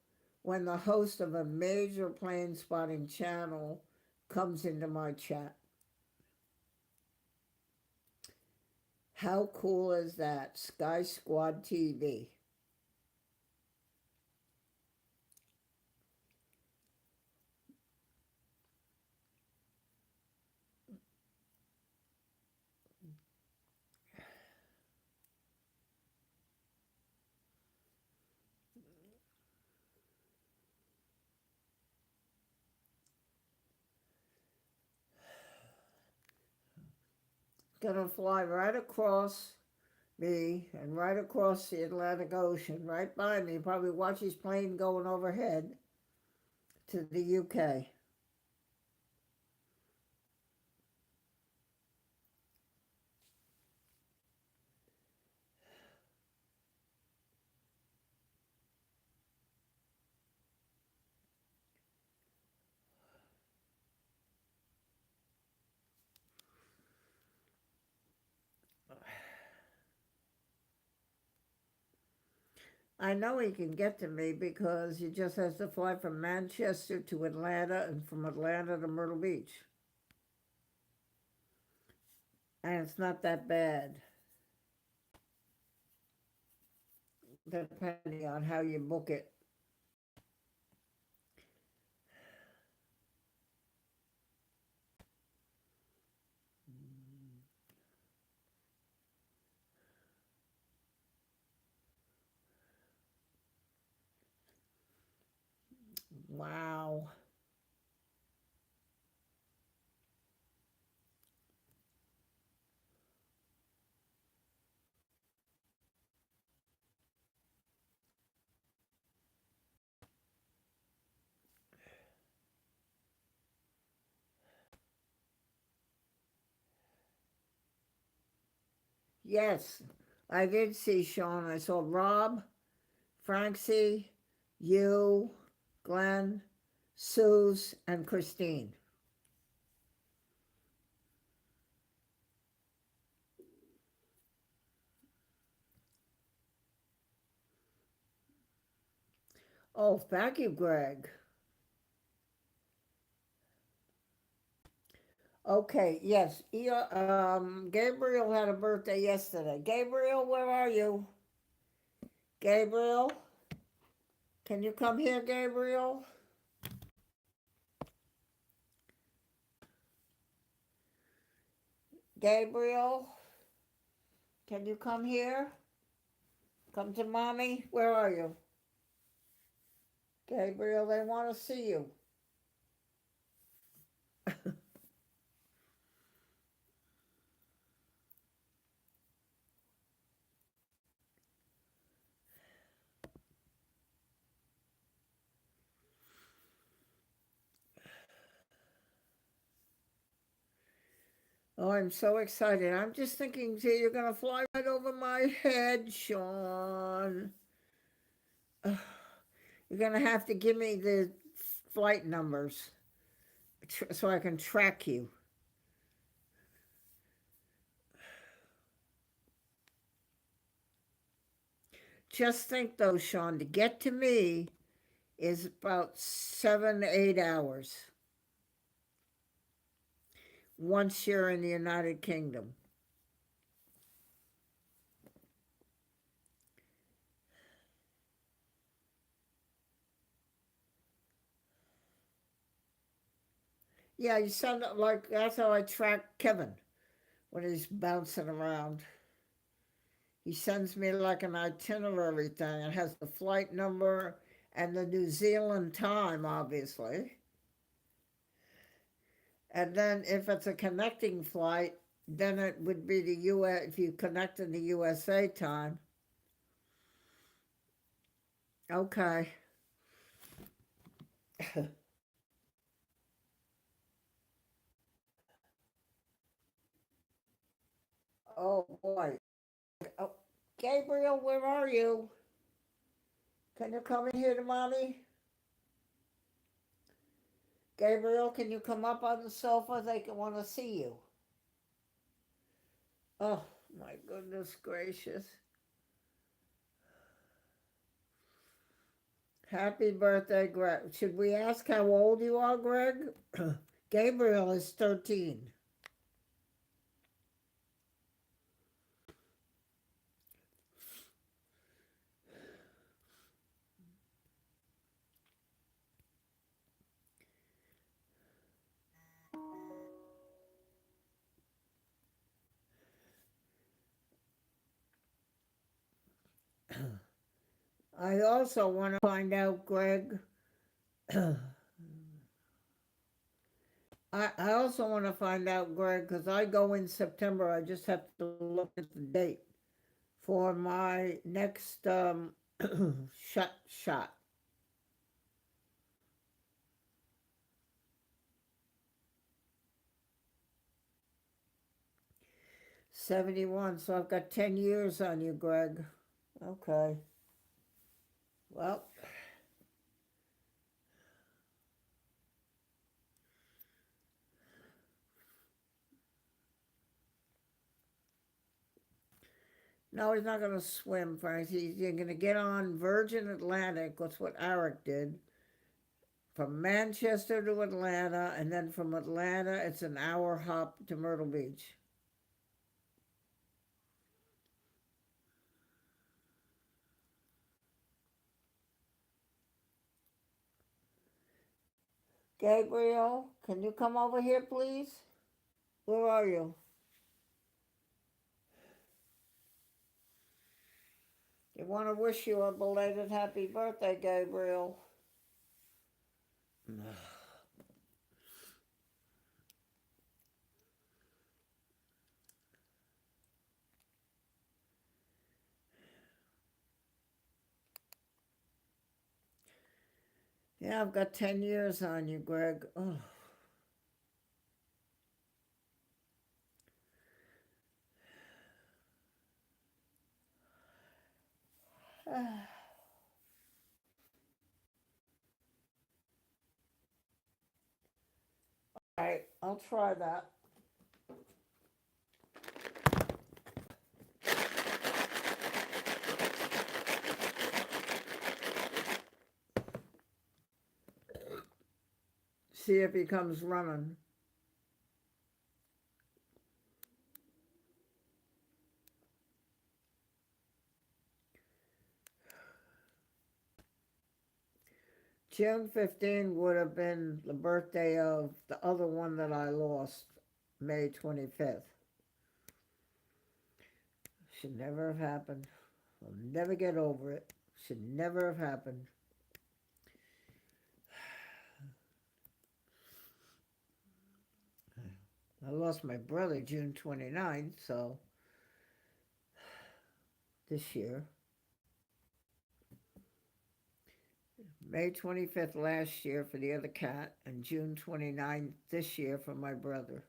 when the host of a major plane spotting channel comes into my chat. How cool is that? Sky Squad TV. Gonna fly right across me and right across the Atlantic Ocean, right by me. Probably watch his plane going overhead to the UK. I know he can get to me because he just has to fly from Manchester to Atlanta and from Atlanta to Myrtle Beach. And it's not that bad, depending on how you book it. Wow. Yes. I did see Sean. I saw Rob, Francie, you, Glenn, Suze, and Christine. Oh, thank you, Greg. Okay, yes. Gabriel had a birthday yesterday. Gabriel, where are you? Gabriel, can you come here, Gabriel? Gabriel, can you come here? Come to mommy. Where are you? Gabriel, they want to see you. Oh, I'm so excited. I'm just thinking, gee, you're going to fly right over my head, Sean. You're going to have to give me the flight numbers so I can track you. Just think, though, Sean, to get to me is about 7, 8 hours once you're in the United Kingdom. Yeah, you sound like that's how I track Kevin when he's bouncing around. He sends me like an itinerary thing. It has the flight number and the New Zealand time, obviously. And then if it's a connecting flight, then it would be the US, if you connect in the USA time. Okay. Oh boy. Oh, Gabriel, where are you? Can you come in here to mommy? Gabriel, can you come up on the sofa? They can want to see you. Oh my goodness gracious. Happy birthday, Greg. Should we ask how old you are, Greg? Gabriel is 13. I also want to find out, Greg. I also want to find out, Greg, because I go in September. I just have to look at the date for my next shot. 71. So I've got 10 years on you, Greg. Okay. Well, no, he's not going to swim, Frank. He's going to get on Virgin Atlantic. That's what Eric did. From Manchester to Atlanta, and then from Atlanta, it's an hour hop to Myrtle Beach. Gabriel, can you come over here, please? Where are you? I want to wish you a belated happy birthday, Gabriel. Yeah, I've got 10 years on you, Greg. Oh. Alright, I'll try that. See if he comes running. June 15 would have been the birthday of the other one that I lost, May 25th. Should never have happened. I'll never get over it. Should never have happened. I lost my brother June 29th, so this year. May 25th last year for the other cat, and June 29th this year for my brother.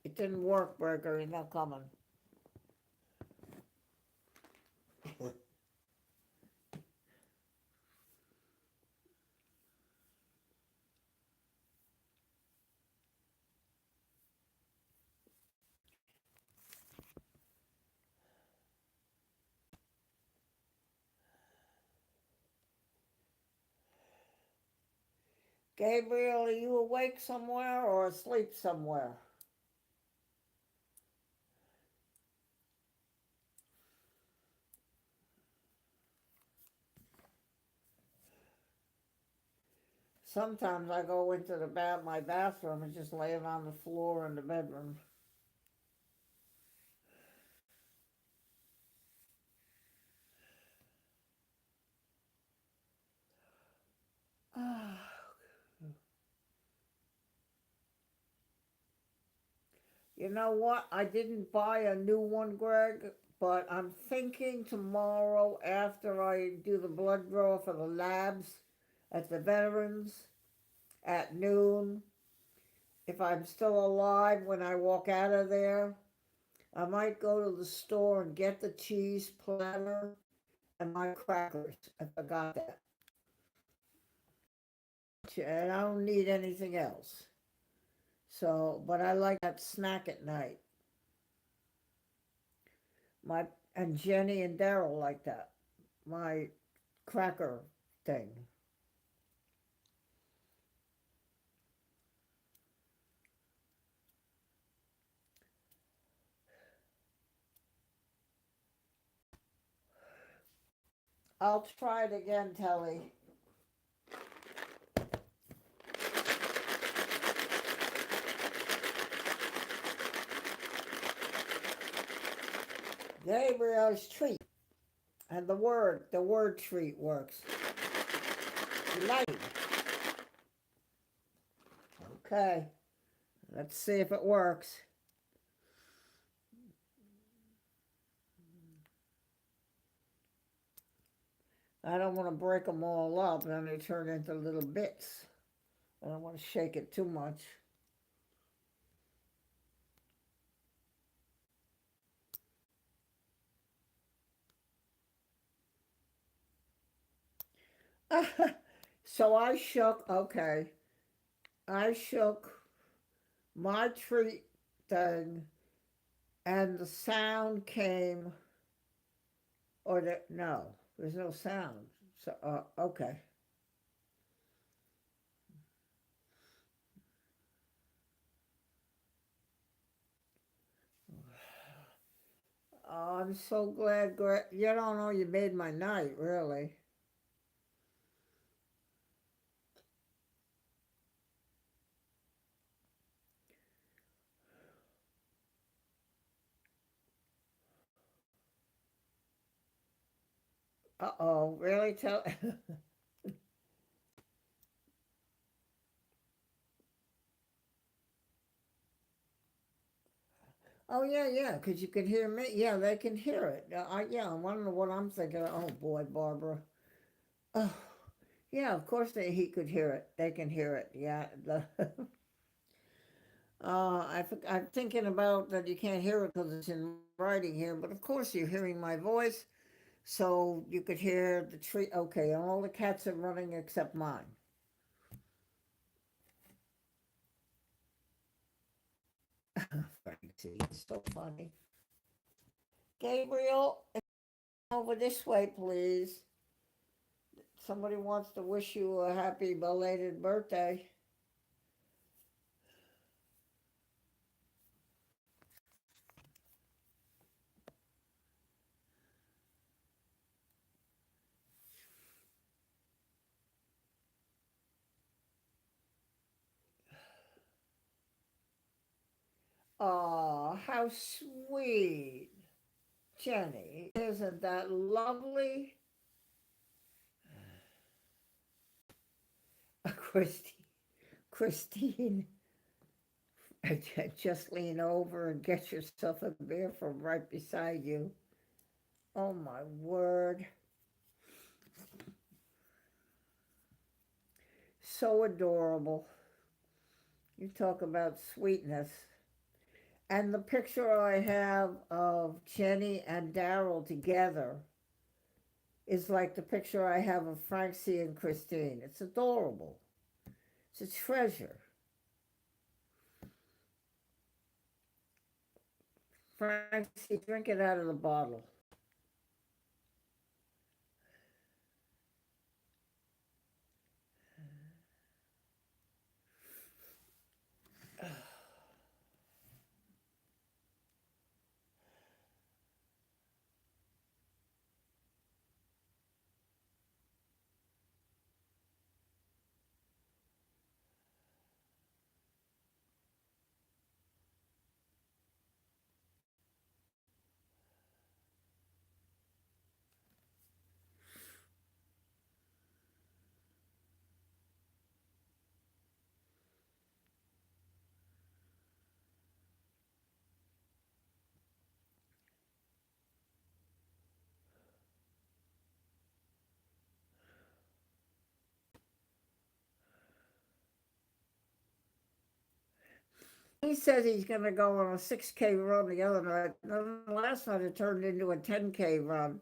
It didn't work, Burger. He's not coming. Gabriel, are you awake somewhere or asleep somewhere? Sometimes I go into my bathroom and just lay him on the floor in the bedroom. You know what? I didn't buy a new one, Greg, but I'm thinking tomorrow after I do the blood draw for the labs at the veterans at noon, if I'm still alive when I walk out of there, I might go to the store and get the cheese platter and my crackers. I forgot that. And I don't need anything else. So, but I like that snack at night. And Jenny and Daryl like that. My cracker thing. I'll try it again, Telly. Gabriel's treat. And the word treat works. Light. Okay. Let's see if it works. I don't want to break them all up, and then they turn into little bits. I don't want to shake it too much. So I shook my treat thing, and the sound came, no, there's no sound. So, okay. Oh, I'm so glad, Greg. You don't know, you made my night, really. Uh-oh, really? Oh, yeah, because you can hear me. Yeah, they can hear it. Yeah, I wonder what I'm thinking. Oh, boy, Barbara. Oh, Yeah, of course he could hear it. They can hear it. Yeah. I'm thinking about that you can't hear it because it's in writing here, but of course you're hearing my voice, so you could hear the tree. Okay, all the cats are running except mine. Francie, it's so funny. Gabriel, over this way, please. Somebody wants to wish you a happy belated birthday. Oh, how sweet. Jenny, isn't that lovely? Christine, Christine, just lean over and get yourself a beer from right beside you. Oh my word. So adorable. You talk about sweetness. And the picture I have of Jenny and Daryl together is like the picture I have of Francie and Christine. It's adorable. It's a treasure. Francie, drink it out of the bottle. He says he's going to go on a 6K run the other night. Then last night it turned into a 10K run.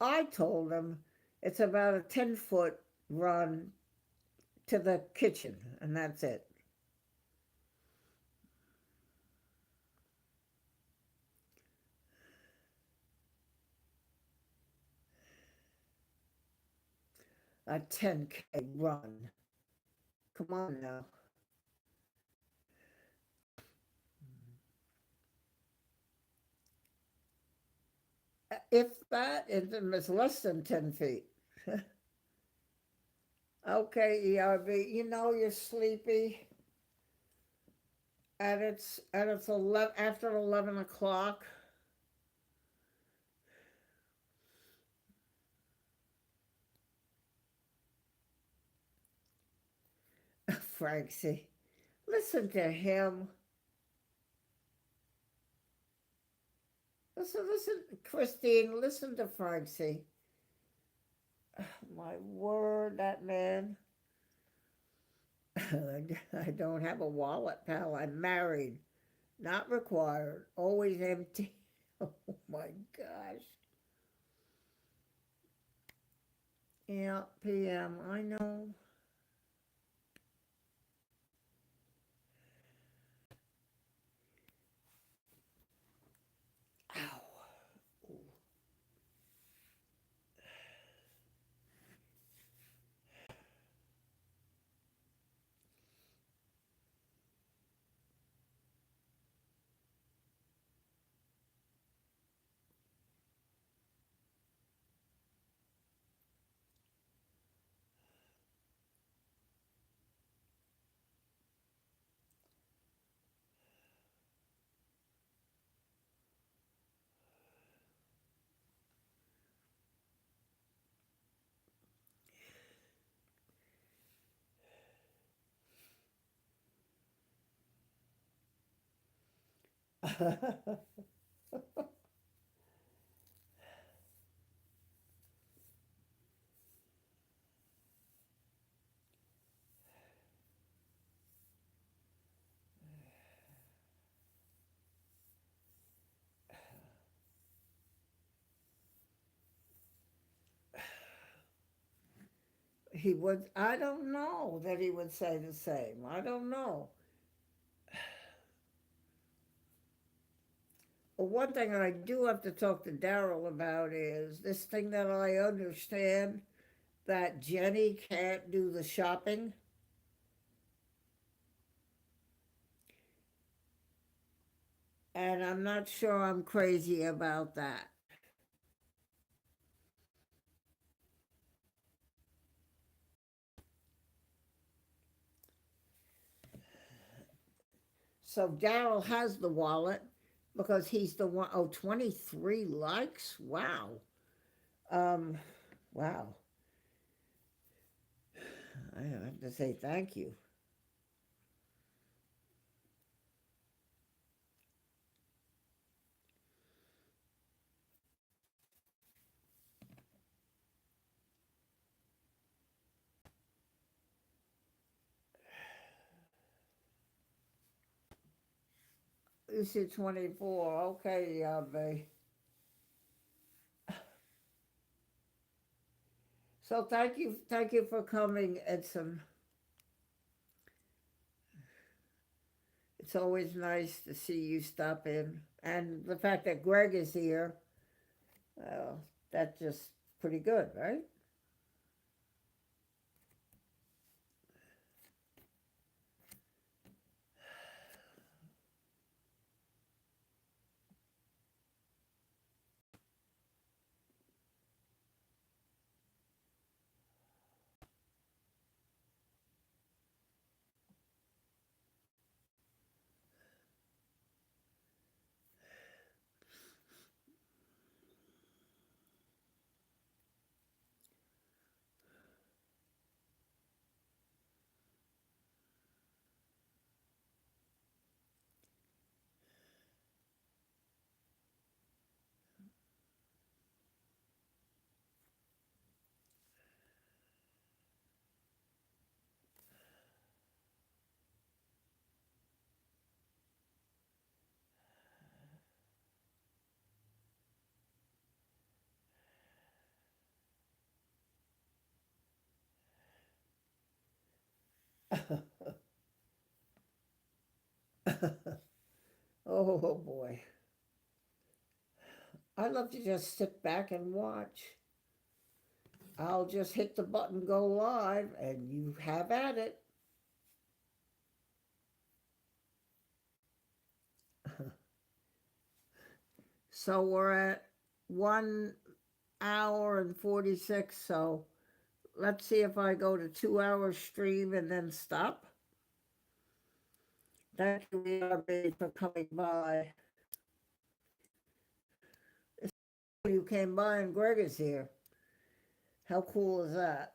I told him it's about a 10-foot run to the kitchen, and that's it. A 10K run. Come on now. If that, it's less than 10 feet. Okay, ERB, you know you're sleepy, and it's 11 after 11 o'clock. Francie, listen to him. Listen, Christine. Listen to Francie. My word, that man. I don't have a wallet, pal. I'm married, not required, always empty. Oh my gosh. Yeah, PM. I know. Ow. He would, I don't know that he would say the same. I don't know. But one thing I do have to talk to Daryl about is this thing that I understand that Jenny can't do the shopping. And I'm not sure I'm crazy about that. So Daryl has the wallet because he's the one, oh, 23 likes? Wow. Um, wow. I have to say thank you. You said 24. Okay, babe. So thank you for coming, Edson. It's always nice to see you stop in. And the fact that Greg is here, well, that's just pretty good, right? Oh boy. I love to just sit back and watch. I'll just hit the button, go live, and you have at it. So we're at 1 hour and 46. So let's see if I go to 2 hour stream and then stop. Thank you, ERB, for coming by. You came by and Greg is here. How cool is that?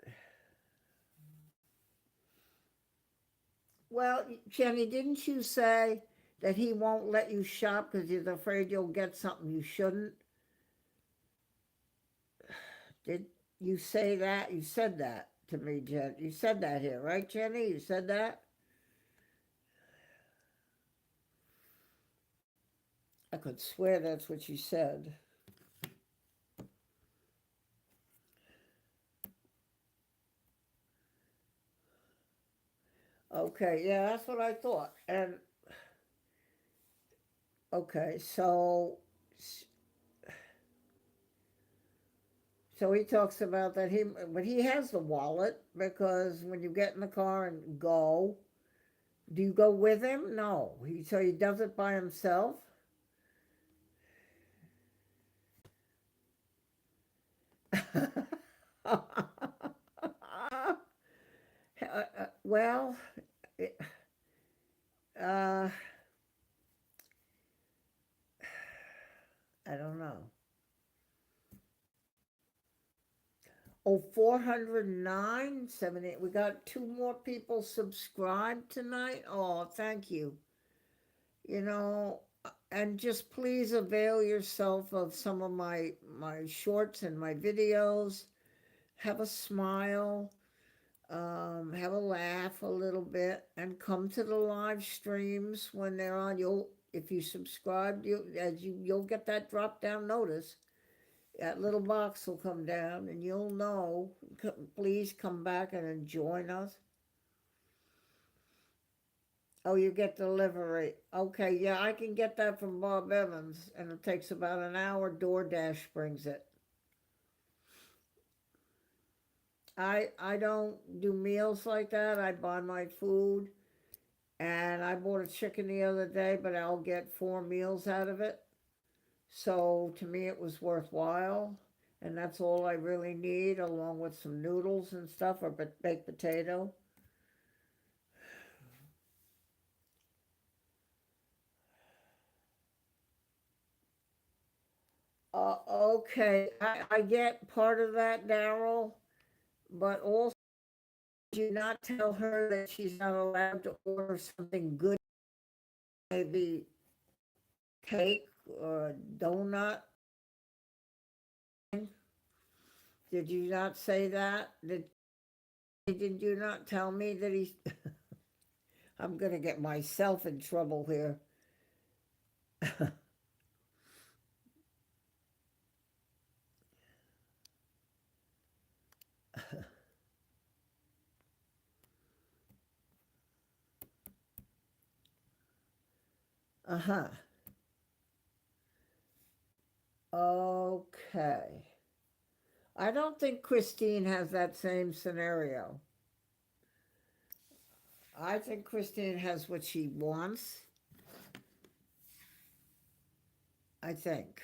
Well, Jenny, didn't you say that he won't let you shop because he's afraid you'll get something you shouldn't? Did you say that? You said that to me, Jen. You said that here, right, Jenny? You said that? I could swear that's what you said. Okay, yeah, that's what I thought. And okay, so he talks about that but he has the wallet because when you get in the car and go, do you go with him? No. So he does it by himself. Well, uh, I don't know. Oh, 409, 78. We got two more people subscribed tonight. Oh, thank you. You know, and just please avail yourself of some of my shorts and my videos. Have a smile, have a laugh a little bit, and come to the live streams when they're on. You'll, if you subscribe, you'll get that drop down notice that little box will come down and you'll know. Please come back and join us. Oh, you get delivery. Okay, yeah, I can get that from Bob Evans, and it takes about an hour. DoorDash brings it. I don't do meals like that. I buy my food, and I bought a chicken the other day, but I'll get 4 meals out of it. So to me, it was worthwhile, and that's all I really need, along with some noodles and stuff, or baked potato. Okay, I get part of that, Daryl, but also do not tell her that she's not allowed to order something good, maybe cake or donut. Did you not say that? Did you not tell me that he's? I'm going to get myself in trouble here. Uh-huh. Okay. I don't think Christine has that same scenario. I think Christine has what she wants. I think.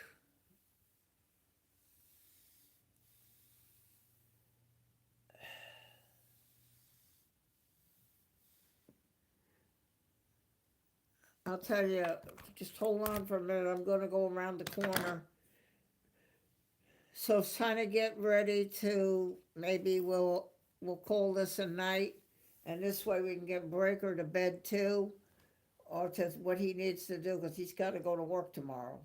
I'll tell you, just hold on for a minute. I'm going to go around the corner. So trying to get ready to, maybe we'll call this a night, and this way we can get Breaker to bed too, or to what he needs to do, because he's got to go to work tomorrow.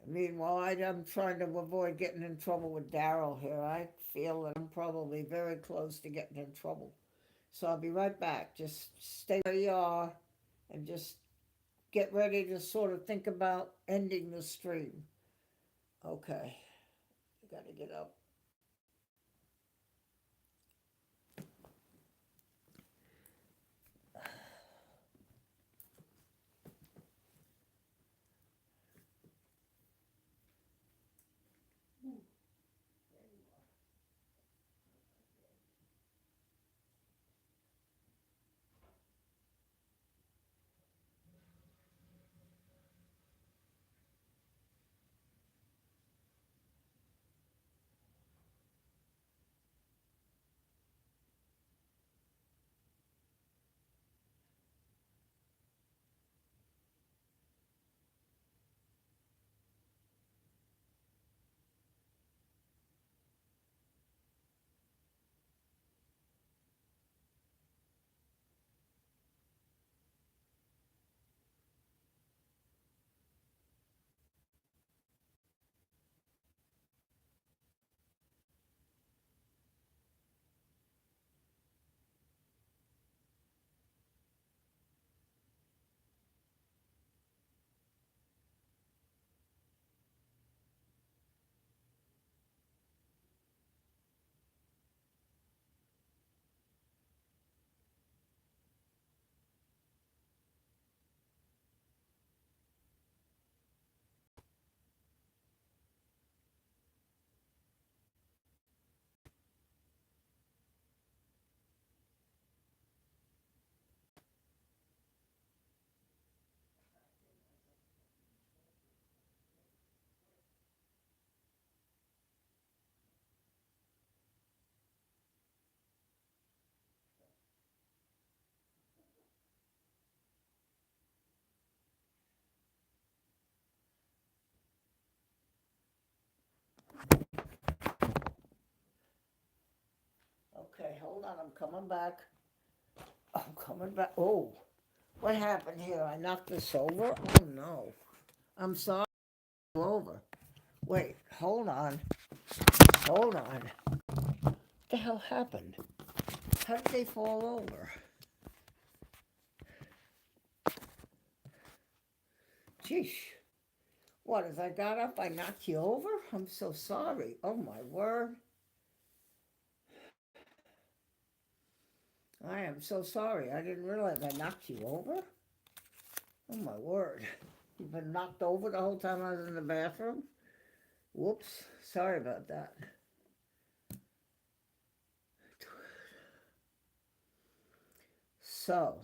Meanwhile, I'm trying to avoid getting in trouble with Daryl here. I feel that I'm probably very close to getting in trouble. So I'll be right back. Just stay where you are and just get ready to sort of think about ending the stream. Okay, I gotta get up. Okay, hold on. I'm coming back. I'm coming back. Oh, what happened here? I knocked this over? Oh no. I'm sorry. Over. Wait, hold on. Hold on. What the hell happened? How did they fall over? Jeez. What, as I got up, I knocked you over? I'm so sorry. Oh, my word. I am so sorry. I didn't realize I knocked you over. Oh, my word. You've been knocked over the whole time I was in the bathroom? Whoops. Sorry about that. So,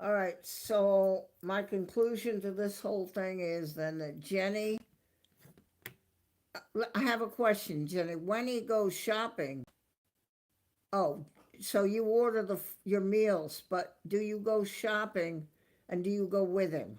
all right. So, my conclusion to this whole thing is then that Jenny, I have a question, Jenny. When he goes shopping, oh, so you order your meals, but do you go shopping and do you go with him?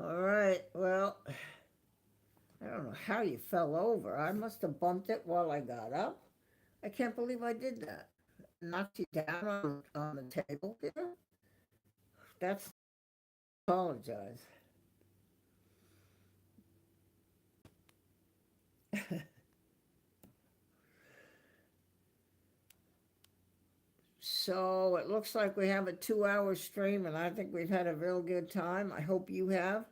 All right. Well, I don't know how you fell over. I must have bumped it while I got up. I can't believe I did that. Knocked you down on the table. Yeah. That's apologize. So it looks like we have a 2-hour stream, and I think we've had a real good time. I hope you have.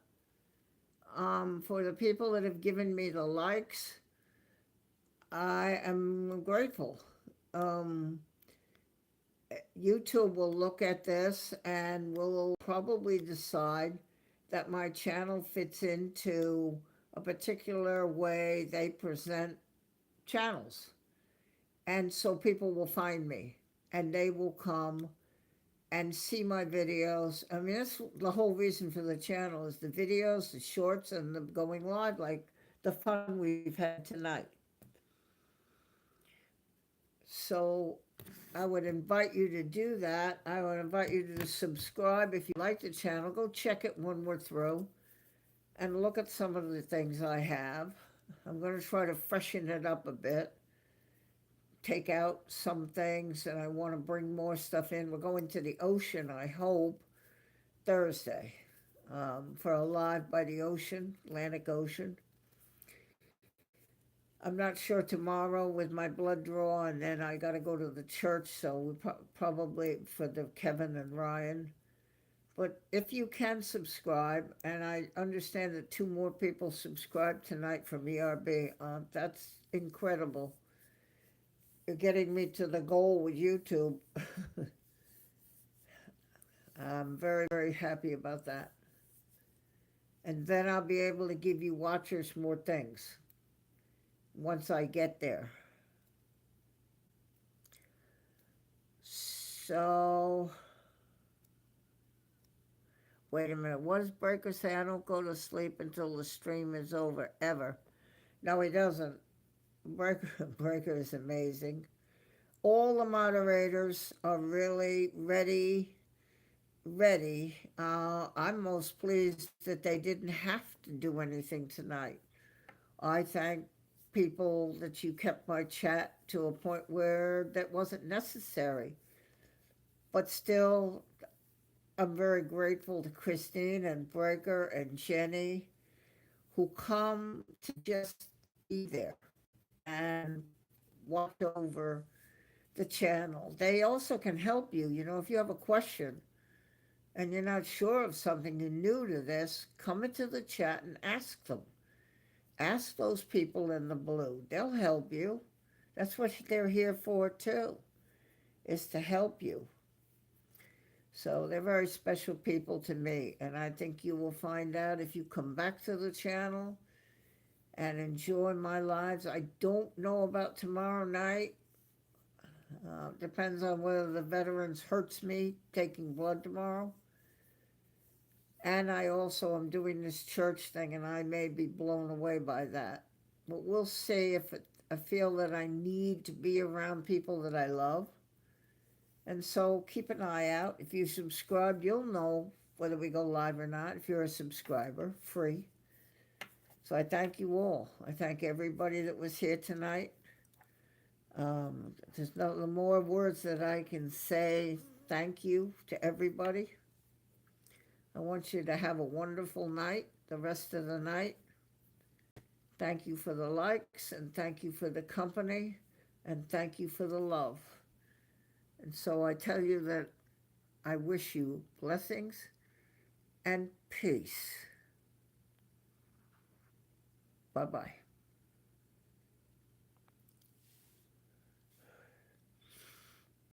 For the people that have given me the likes, I am grateful. Um, YouTube will look at this and will probably decide that my channel fits into a particular way they present channels. And so people will find me and they will come and see my videos. I mean, that's the whole reason for the channel is the videos, the shorts, and the going live, like the fun we've had tonight. So I would invite you to do that. I would invite you to subscribe if you like the channel. Go check it when we're through and look at some of the things I have. I'm going to try to freshen it up a bit, take out some things, and I want to bring more stuff in. We're going to the ocean, I hope, Thursday for a live by the ocean, Atlantic Ocean. I'm not sure tomorrow with my blood draw, and then I got to go to the church, so we probably for the Kevin and Ryan. But if you can subscribe, and I understand that 2 more people subscribed tonight from ERB, that's incredible. You're getting me to the goal with YouTube. I'm very, very happy about that. And then I'll be able to give you watchers more things once I get there. So, wait a minute. What does Breaker say? I don't go to sleep until the stream is over, ever. No, he doesn't. Breaker is amazing. All the moderators are really ready. I'm most pleased that they didn't have to do anything tonight. I thank people that you kept my chat to a point where that wasn't necessary. But still, I'm very grateful to Christine and Breaker and Jenny who come to just be there and watch over the channel. They also can help you. You know, if you have a question and you're not sure of something, you're new to this, come into the chat and ask them. Ask those people in the blue. They'll help you. That's what they're here for too, is to help you. So they're very special people to me, and I think you will find out if you come back to the channel and enjoy my lives. I don't know about tomorrow night. Depends on whether the veterans hurts me taking blood tomorrow. And I also am doing this church thing, and I may be blown away by that. But we'll see if I feel that I need to be around people that I love. And so keep an eye out. If you subscribe, you'll know whether we go live or not, if you're a subscriber, free. So I thank you all. I thank everybody that was here tonight. There's no more words that I can say. Thank you to everybody. I want you to have a wonderful night, the rest of the night. Thank you for the likes, and thank you for the company, and thank you for the love. And so I tell you that I wish you blessings and peace. Bye-bye.